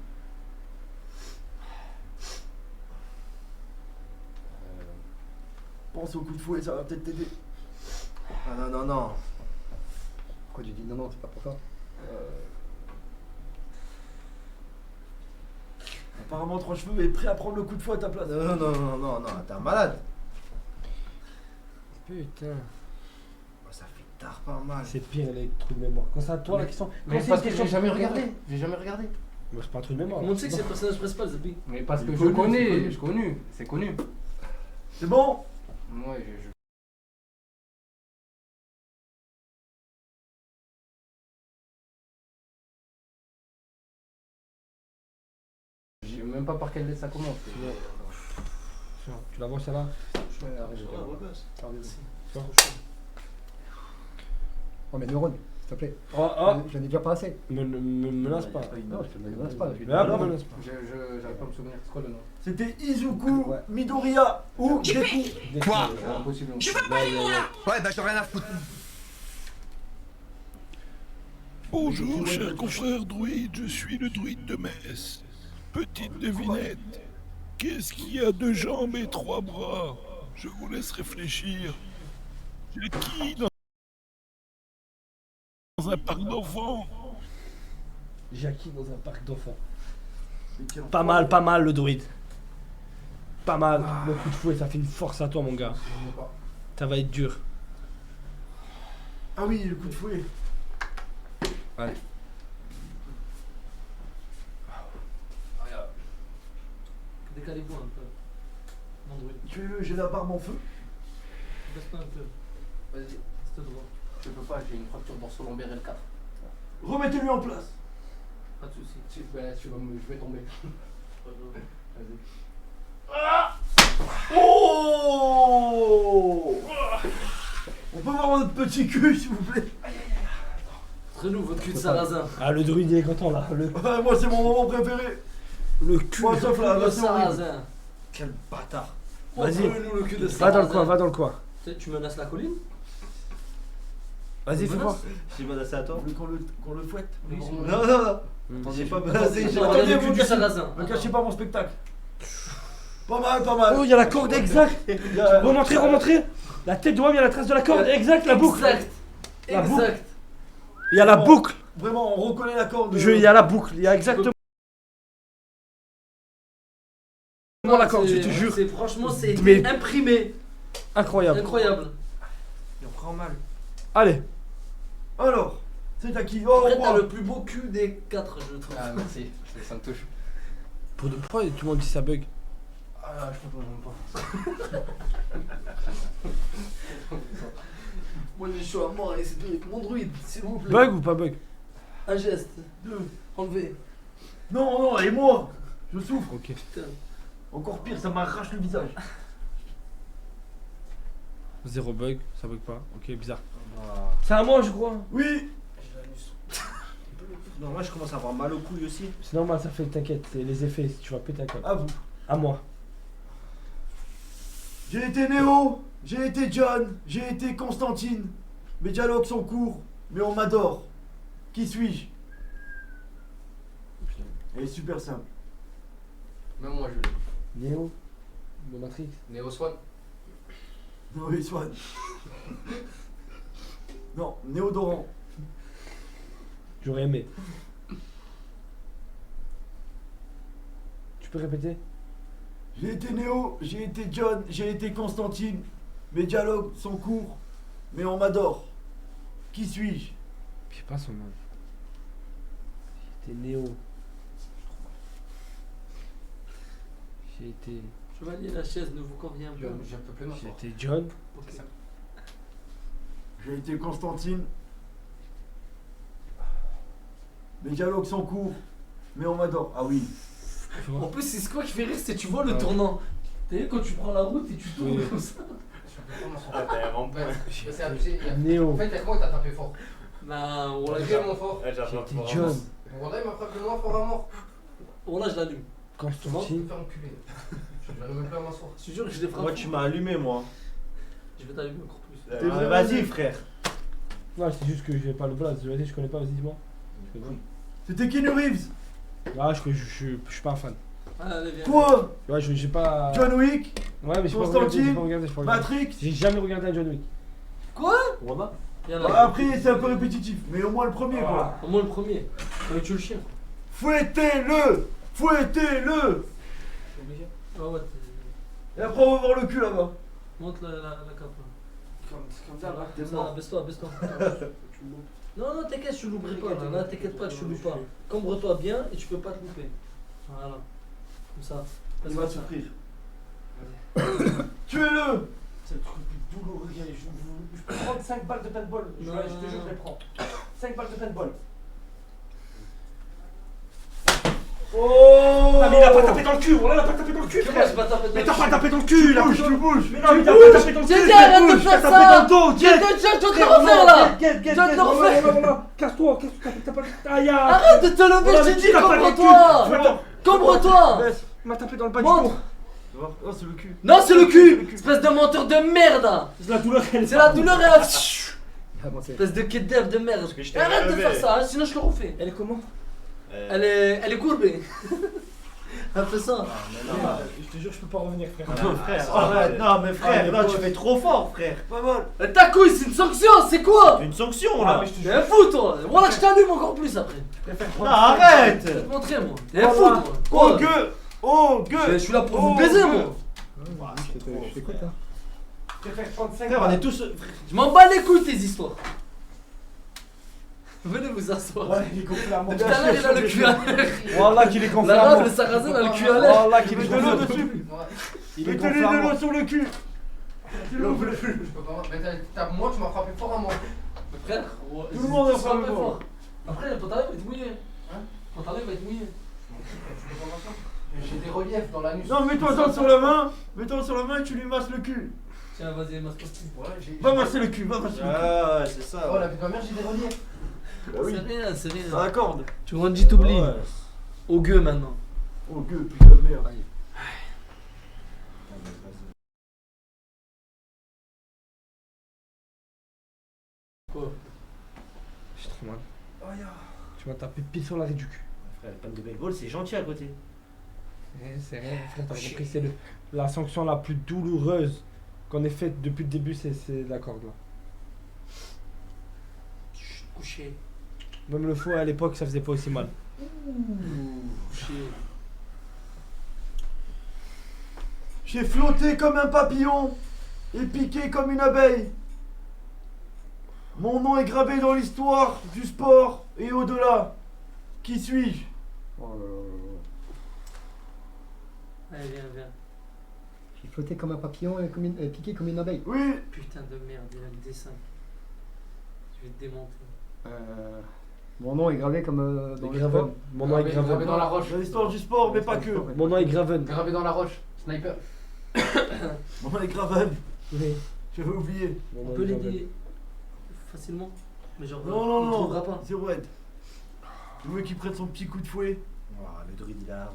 Pense au coup de fouet, ça va peut-être t'aider. Ah non, non, non. Pourquoi j'ai dit non, c'est pas pour ça. Apparemment, trois cheveux est prêt à prendre le coup de fouet à ta place. Non, t'es un malade. Putain. Ça fait tard pas mal. C'est pire les trous de mémoire. Quand c'est à toi la question. Mais Quand c'est parce une que question j'ai jamais regardé. J'ai jamais regardé. Bah, c'est pas un trou de mémoire. Comment tu sais que c'est le personnage principal, Zabi? Mais parce que Il je est connais, connu, je connais, c'est connu. C'est bon? Moi, je... Je sais même pas par quelle lettre ça commence. Tu la vois celle-là? Oh, mais neurones, s'il te plaît. Oh, oh. J'en ai déjà pas assez. Me menace pas. Non, je te menace pas. Mais là, me menace pas. J'arrive pas à me souvenir. C'est quoi le nom? C'était Izuku Midoriya ou Deku. Quoi? C'est impossible. Je veux pas aller mon là. Ouais, bah j'en ai rien à foutre. Bonjour, cher confrère druide, je suis le druide de Metz. Petite devinette. Qu'est-ce qui a 2 jambes et 3 bras? Je vous laisse réfléchir. J'ai qui dans un parc d'enfants? Jackie dans un parc d'enfants. Pas mal le druide. Pas mal. Le coup de fouet, ça fait une force à toi, mon gars. Ça va être dur. Ah oui, le coup de fouet. Ouais. Décalez-vous un peu. Mon druide. Tuez-le, j'ai la barbe en feu. Baisse-toi un peu. Vas-y. C'est droit. Je peux pas, j'ai une fracture dorsale lombaire L4. Remettez-lui en place. Pas de soucis. Je vais tomber. Vas-y. Oh! On peut voir votre petit cul, s'il vous plaît. Montrez-nous votre cul de sarrasin. Ah, le druide il est content là. Moi, c'est mon moment préféré. Le cul. Moi, sauf là, Le là, c'est horrible. sarrasin. Quel bâtard. Vas-y. Montrez-nous le cul de Va sarrasin. dans le coin, va dans le coin. Tu menaces la colline? Vas-y, fais voir. J'ai menacé à toi. Vous voulez qu'on le fouette? Oui, Non, non, non. J'ai pas menacé. Attendez, Attendez, attendez, vous le cul du sarrasin. Ne cachez pas mon spectacle. Pas mal, pas mal. Oh, il y a la corde exacte. Il y a- Remontrez. La tête de homme, il y a la trace de la corde. Exact, la boucle. Exact. La boucle. Exact. Il y a la boucle. Vraiment, on reconnaît l'accord de... Il y a la boucle, il y a exactement l'accord, je te jure. Franchement, c'est Mais- imprimé. Incroyable. Incroyable. Il en prend mal. Allez. Alors, c'est à qui? Oh, Après, t'as moi. le plus beau cul des 4, je trouve. Ah, merci. Ça me touche. Pourquoi tout le monde dit ça bug? Ah, je comprends même pas. Moi, j'ai chaud à mort et c'est avec mon druide, s'il vous plaît. Bug ou pas bug? Un geste. Enlever. Non, et moi. Je souffre. Ok. Encore pire, ça m'arrache le visage. Zéro bug, ça bug pas. Ok, bizarre. C'est à moi, je crois. Oui. Non, moi je commence à avoir mal aux couilles aussi. C'est normal, ça fait, t'inquiète, c'est les effets, si tu vas péter un câble. À vous. À moi. J'ai été Néo, j'ai été John, j'ai été Constantine. Mes dialogues sont courts, mais on m'adore. Qui suis-je? Elle est super simple. Même moi, je l'ai. Néo de Matrix. Neo Swan. Noé Swan. Non, Néodoran. J'aurais aimé. Tu peux répéter? J'ai été Néo, j'ai été John, j'ai été Constantine. Mes dialogues sont courts, mais on m'adore. Qui suis-je? Je sais pas son nom. J'étais Néo. J'ai été. Chevalier, la chaise ne vous convient pas. J'ai un peu plus m'asseoir. J'étais John. Ok. J'ai été Constantine. Mes dialogues sont courts, mais on m'adore. Ah oui. En plus, c'est quoi qui fait rire, c'est tu vois le tournant. T'as vu quand tu prends la route et tu tournes Oui. comme ça. Ah, t'as vraiment pas. C'est abusé. Néo. En fait, il y a comment il t'a tapé fort? Nah, on l'a T'as tellement fort. J'étais John. Voilà, il m'a frappé moins fort à mort. Bon, là, je l'allume. Tu vas me Constantine. faire enculer. J'arrive même plus à m'asseoir. Je te jure que je l'ai frappé. Moi tu m'as allumé moi. Je vais t'allumer encore plus. Vas-y frère. Non, c'est juste que j'ai pas le blaze. Vas-y, je connais pas, vas-y, dis-moi. Je connais C'était Keanu Reeves. pas. Ah, je suis pas un fan. Allez, viens. Quoi? Ouais, j'ai pas. John Wick. Ouais, mais j'ai pas Constantine, regardé, j'ai pas regardé, j'ai pas regardé. Matrix. J'ai jamais regardé un John Wick. Quoi? Voilà. Viens là. Après, c'est un peu répétitif, mais au moins le premier quoi. Au moins le premier. Mais tu le chien. Fouettez-le. Fouettez-le. T'es obligé. Ah ouais, Et après, on va voir le cul là-bas. monte la cape là. Comme ça, là, t'es Ça, mort. baisse-toi, baisse-toi. Non, non, t'inquiète, je te louperai pas. Là, t'inquiète pas, je te loupe pas. Cambre-toi bien et tu peux pas te louper. Voilà. Comme ça. Il va souffrir. Tuez-le. C'est le truc le plus douloureux. Je peux prendre 5 balles de paintball. Je te jure, je les prends. 5 balles de paintball. Oh. Ah, mais il a pas tapé dans le cul. On l'a pas tapé dans le cul, Moi, frère. je vais taper Mais dans t'as le pas tapé dans le cul. Il a Bouge, pas tu bouges. Mais non, il a pas tapé dans le cul. Tiens, arrête de faire T'as ça. tapé dans le dos. Je vais te le refaire là. Je vais te le refaire. Casse-toi, t'as pas. Aïe, Arrête de te lever, je t'ai dit, cambre-toi. Cambre-toi. Il m'a tapé dans le bas du Montre. dos. Oh, c'est le cul. Non, c'est le cul. Espèce de menteur de merde. C'est la douleur, elle est C'est la douleur et la... Ah, bon, c'est- Espèce de kidnap de merde. que je t'ai Arrête de relevé. faire ça, hein, sinon je le refais. Elle est comment? Elle est courbée. Elle fait ça. Je te jure, je peux pas revenir, frère. Non frère, arrête. Non mais frère, là tu fais trop fort frère. Pas mal. Ta couille, c'est une sanction, c'est quoi? Une sanction Ah, là. mais je te T'es jure, un fou, toi. Voilà que je t'allume encore plus après. je préfère Non prendre. arrête. Je vais te montrer, moi. T'es un fou, toi. Oh Quoi? gueux. Oh Je gueux. suis là pour Oh, vous baiser, gueux. moi. Je t'écoute, hein. Je préfère prendre 5 Frère, on est tous. Je m'en bats les couilles, tes histoires. Venez vous asseoir. Ouais, il est gonflé à mort. Depuis tout à l'heure, il a le cul à l'air. Wallah qu'il est gonflé à L'arabe, mort. le sarrasin, a le cul à l'air. Wallah qu'il est Mets de l'eau gonflé. dessus. Il est Mettez-lui gonflé à de l'eau mort. sur le cul. Je peux pas. Mais moi, tu m'as frappé fort à mort. Mais frère, Tout le monde a c'est frappé pas fort. fort. Après, le pantalon va être mouillé. Hein? Le pantalon va être mouillé. Tu peux pas m'asseoir. J'ai des reliefs dans l'anus. Non, mets-toi ça sur la main. Mets-toi sur la main et tu lui masses le cul. Tiens, vas-y, masse-toi. Ouais, j'ai. Va masser le cul, va masser le cul. Ah ouais, c'est ça. Oh, la vie de ma mère, j'ai des reliefs. Bah oui. C'est rien, c'est rien. Ça accorde. Tu grandis, t'oublies. Ouais. Au gueux maintenant. Oh gueux, putain de merde. Quoi? J'ai trop mal. Tu m'as tapé pile sur l'arrêt du cul. Frère, le pan de baseball c'est gentil à côté. C'est rien, frère, t'as compris, c'est la sanction la plus douloureuse qu'on ait faite depuis le début, c'est la corde là. Chut, couché. Même le fouet à l'époque, ça faisait pas aussi mal. J'ai flotté comme un papillon et piqué comme une abeille. Mon nom est gravé dans l'histoire du sport et au-delà. Qui suis-je? Allez, viens. J'ai flotté comme un papillon et piqué comme une abeille. Oui. Putain de merde, il a le dessin. Je vais te démonter. Mon nom est gravé comme dans le Graven. Mon nom est Gravé Graven. dans la roche. Dans l'histoire du sport, mais pas que. Mon nom est Graven. Gravé dans la roche. Sniper. Mon nom est Graven. Oui. J'avais oublié. Mon On nom peut est Graven. l'aider facilement. Mais genre, Non, il non, trouvera non. pas. Zéro aide. Je veux qu'il prenne son petit coup de fouet. Le druide il a hard.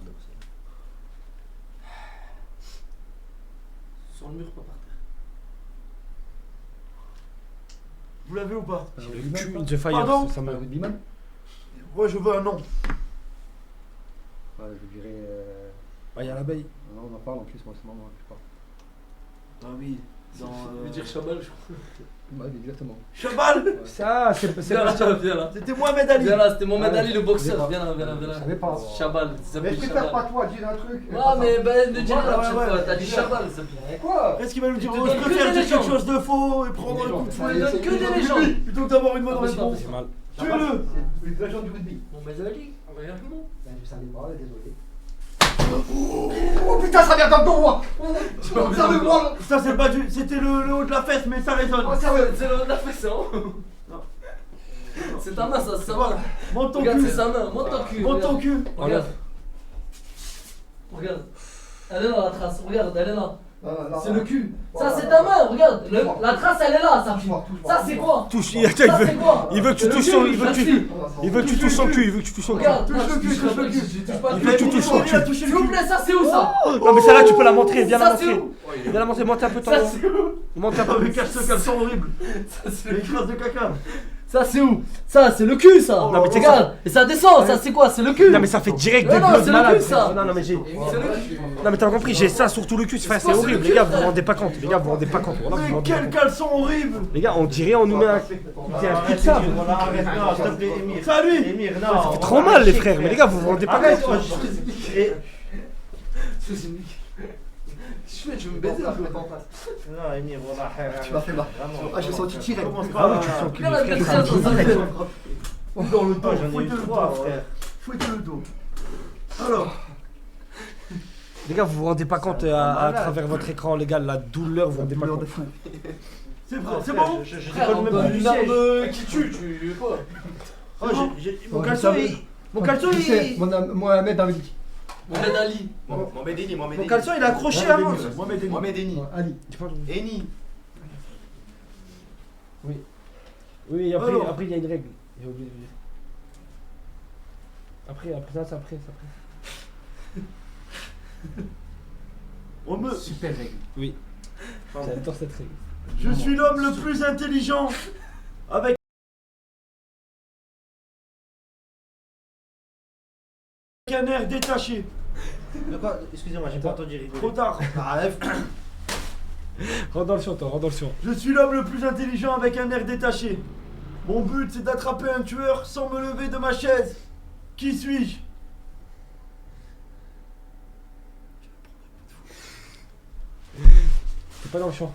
Sur le mur, pas par terre. Vous l'avez ou pas? J'ai le cul in the fire. Pardon? Ça m'a- Un rugbyman? Moi, je veux un nom. Ouais, je dirais. Ah, il y a l'abeille. Non, on en parle en plus, moi, c'est marrant, je sais pas. Ah oui. Dans. Je veux dire Chabal, je crois. Ouais, exactement. Chabal. Ça, c'est Viens là, viens là. C'était Mohamed Ali. Viens là, c'était Mohamed Ouais. Ali le boxeur. Ouais. Viens là, viens là, viens Je là. savais pas. Chabal, ça Mais je s'appelle préfère pas Chabal. toi dire un truc. Ouais, mais ben, ne dis Ouais, pas la ouais, prochaine ouais. fois. T'as dit Chabal, ça s'appelle. Quoi? Qu'est-ce qu'il va nous dire? Tu te Oh, donnes je que préfère des dire quelque légendes. chose de faux et prendre un coup de Tu fouet. me donnes que des légendes. Plutôt que d'avoir une bonne Ah, mais non, réponse. C'est mal. Tuez-le. C'est une légende du rugby. Mohamed Ali, regarde-moi. Ben, je savais pas, désolé. Oh putain, ça vient comme ton roi. Ça me voit. Ça, c'est pas du. C'était le haut de la fesse, mais ça résonne. Oh, ça ouais. C'est la fesse, hein. Non. C'est ta main, ça, c'est sa Voilà. main. Monte ton Regarde, cul. c'est sa main. Monte ton cul. Monte ton regarde. cul. Regarde. Regarde. Elle est là, la trace. Regarde, elle est là. C'est le cul. Ça, c'est ta main. Regarde. La trace, elle est là, ça. Ça, c'est quoi? Touche, Ça, c'est quoi? il veut que tu C'est le touches cul, son, il veut que tu, merci. il veut que tu touches son cul, il veut que tu touches son cul. Regarde, Touche le cul, touche touche le cul. Je touche pas le Il veut que tu cul. touches son cul. Il a touché S'il le vous cul. plaît, ça, c'est où ça? Non mais ça là tu peux la montrer, viens la Ça, c'est montrer. où? Viens la montrer, monte un peu ton. Ça, c'est où? Monte un Ah, peu. mais cache ce caleçon horrible. Ça, c'est Et le il cul. crasse de caca. Ça, c'est où? Ça, c'est le cul, ça. Non, mais tu sais que Regarde. Et ça descend. Ça, c'est quoi? C'est le cul. Non mais ça fait direct des Non, non, bleus de c'est le malade. cul, ça. Non mais j'ai. C'est le cul. Non mais t'as compris, j'ai ça sur tout le cul, frère, c'est quoi, c'est horrible, le les gars, cul, vous vous rendez pas compte, les gars, vous vous rendez pas compte. Voilà, vous vous Mais rendez pas quel compte. caleçon horrible. Les gars, on dirait on nous met un. C'est un coup de sable. Arrête, non, s'il te plaît, Émir. C'est à lui. Émir, non. Ça fait trop mal les frères, mais les gars, vous vous rendez pas Arrête, compte. Et- Je vais me baiser un peu. Non, Émir, voilà. Tu m'as fait mal. Ah, j'ai senti tirer. Commence Ah oui, pas. tu sens que Regarde les la frères, personne ça dans me sa tête. Dans le dos. J'en ai eu Fouettez le 3, dos. frère. Fouettez le dos. Alors. Les gars, vous vous rendez pas compte à travers votre écran, les gars, la douleur, vous vous rendez pas compte. C'est bon, c'est bon. Je Frère, décolle on même donne pas du une siège. arme qui tue, tu veux quoi? Oh, mon Ouais, caleçon, ça il. Mon caleçon, Tu sais, il. Mohamed Ali. Mohamed Ali. Mohamed Eni, Mohamed Eni. Mon caleçon, il est accroché à moi. Mohamed Eni. Ali. Eni. Oui, après, Alors. après il y a une règle. J'ai oublié de dire. Après, ça, c'est après. On me. Super règle. Oui. J'adore cette règle. Je suis l'homme le plus intelligent. Avec un air détaché. De quoi? Excusez-moi, j'ai pas entendu rigoler. Trop tard. Rentre dans le son, toi, rentre dans le son. Je suis l'homme le plus intelligent avec un air détaché. Mon but, c'est d'attraper un tueur sans me lever de ma chaise. Qui suis-je? T'es pas dans le champ.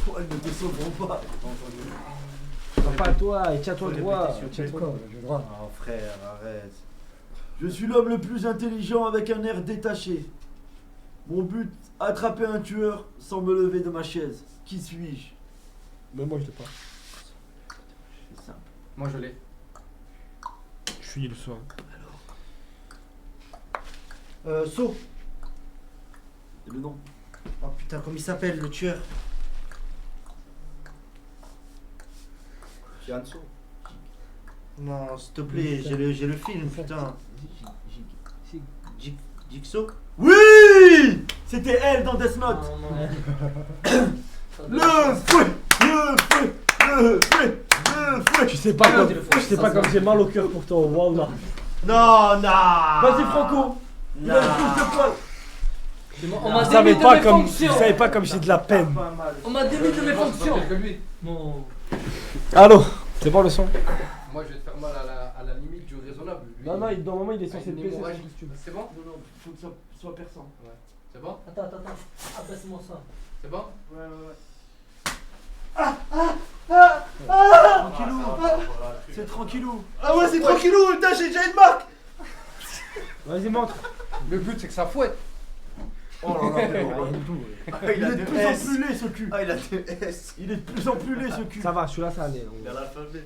Oh, elles ne te sauveront pas. Pas à toi, et tiens-toi droit. Tiens-toi droit. Oh, frère, arrête. Je suis l'homme le plus intelligent avec un air détaché. Mon but, attraper un tueur sans me lever de ma chaise. Qui suis-je? Mais moi, je l'ai pas. C'est simple. Moi je l'ai. Je suis le soir. Saut. C'est le nom. Oh putain, comment il s'appelle le tueur? Janso. Non, s'il te plaît, j'ai le film, putain. Jigsaw? Oui! C'était elle dans Death Note. Non, non. Le fouet! Le fouet! Le fouet! Le fouet! Tu sais pas comme j'ai mal au cœur pour toi, wallah. Non, non. Vas-y Franco! Il a une couche de poil! On m'a Vous savez démis de pas mes comme, fonctions. vous savez pas comme j'ai de la peine. On m'a démis de mes fonctions. Que lui. Non. Allô, c'est bon le son? Moi, je vais te faire mal à la limite du raisonnable. Lui, Non, normalement, il est censé une te blesser hémorragie. son costume. C'est bon? Non, faut que ça soit perçant. Ouais. C'est bon? Attends. Abaisse-moi ça. C'est bon? Ouais. Tranquillou. C'est tranquillou. Ah ouais, c'est tranquillou, putain, j'ai déjà une marque. Vas-y, montre. Le but, c'est que ça fouette. Oh là là, il est de plus en plus laid ce cul. Ah, il a des S. Il est de plus en plus laid ce cul. Ça va, celui-là, ça allait. Il a l'alphabet.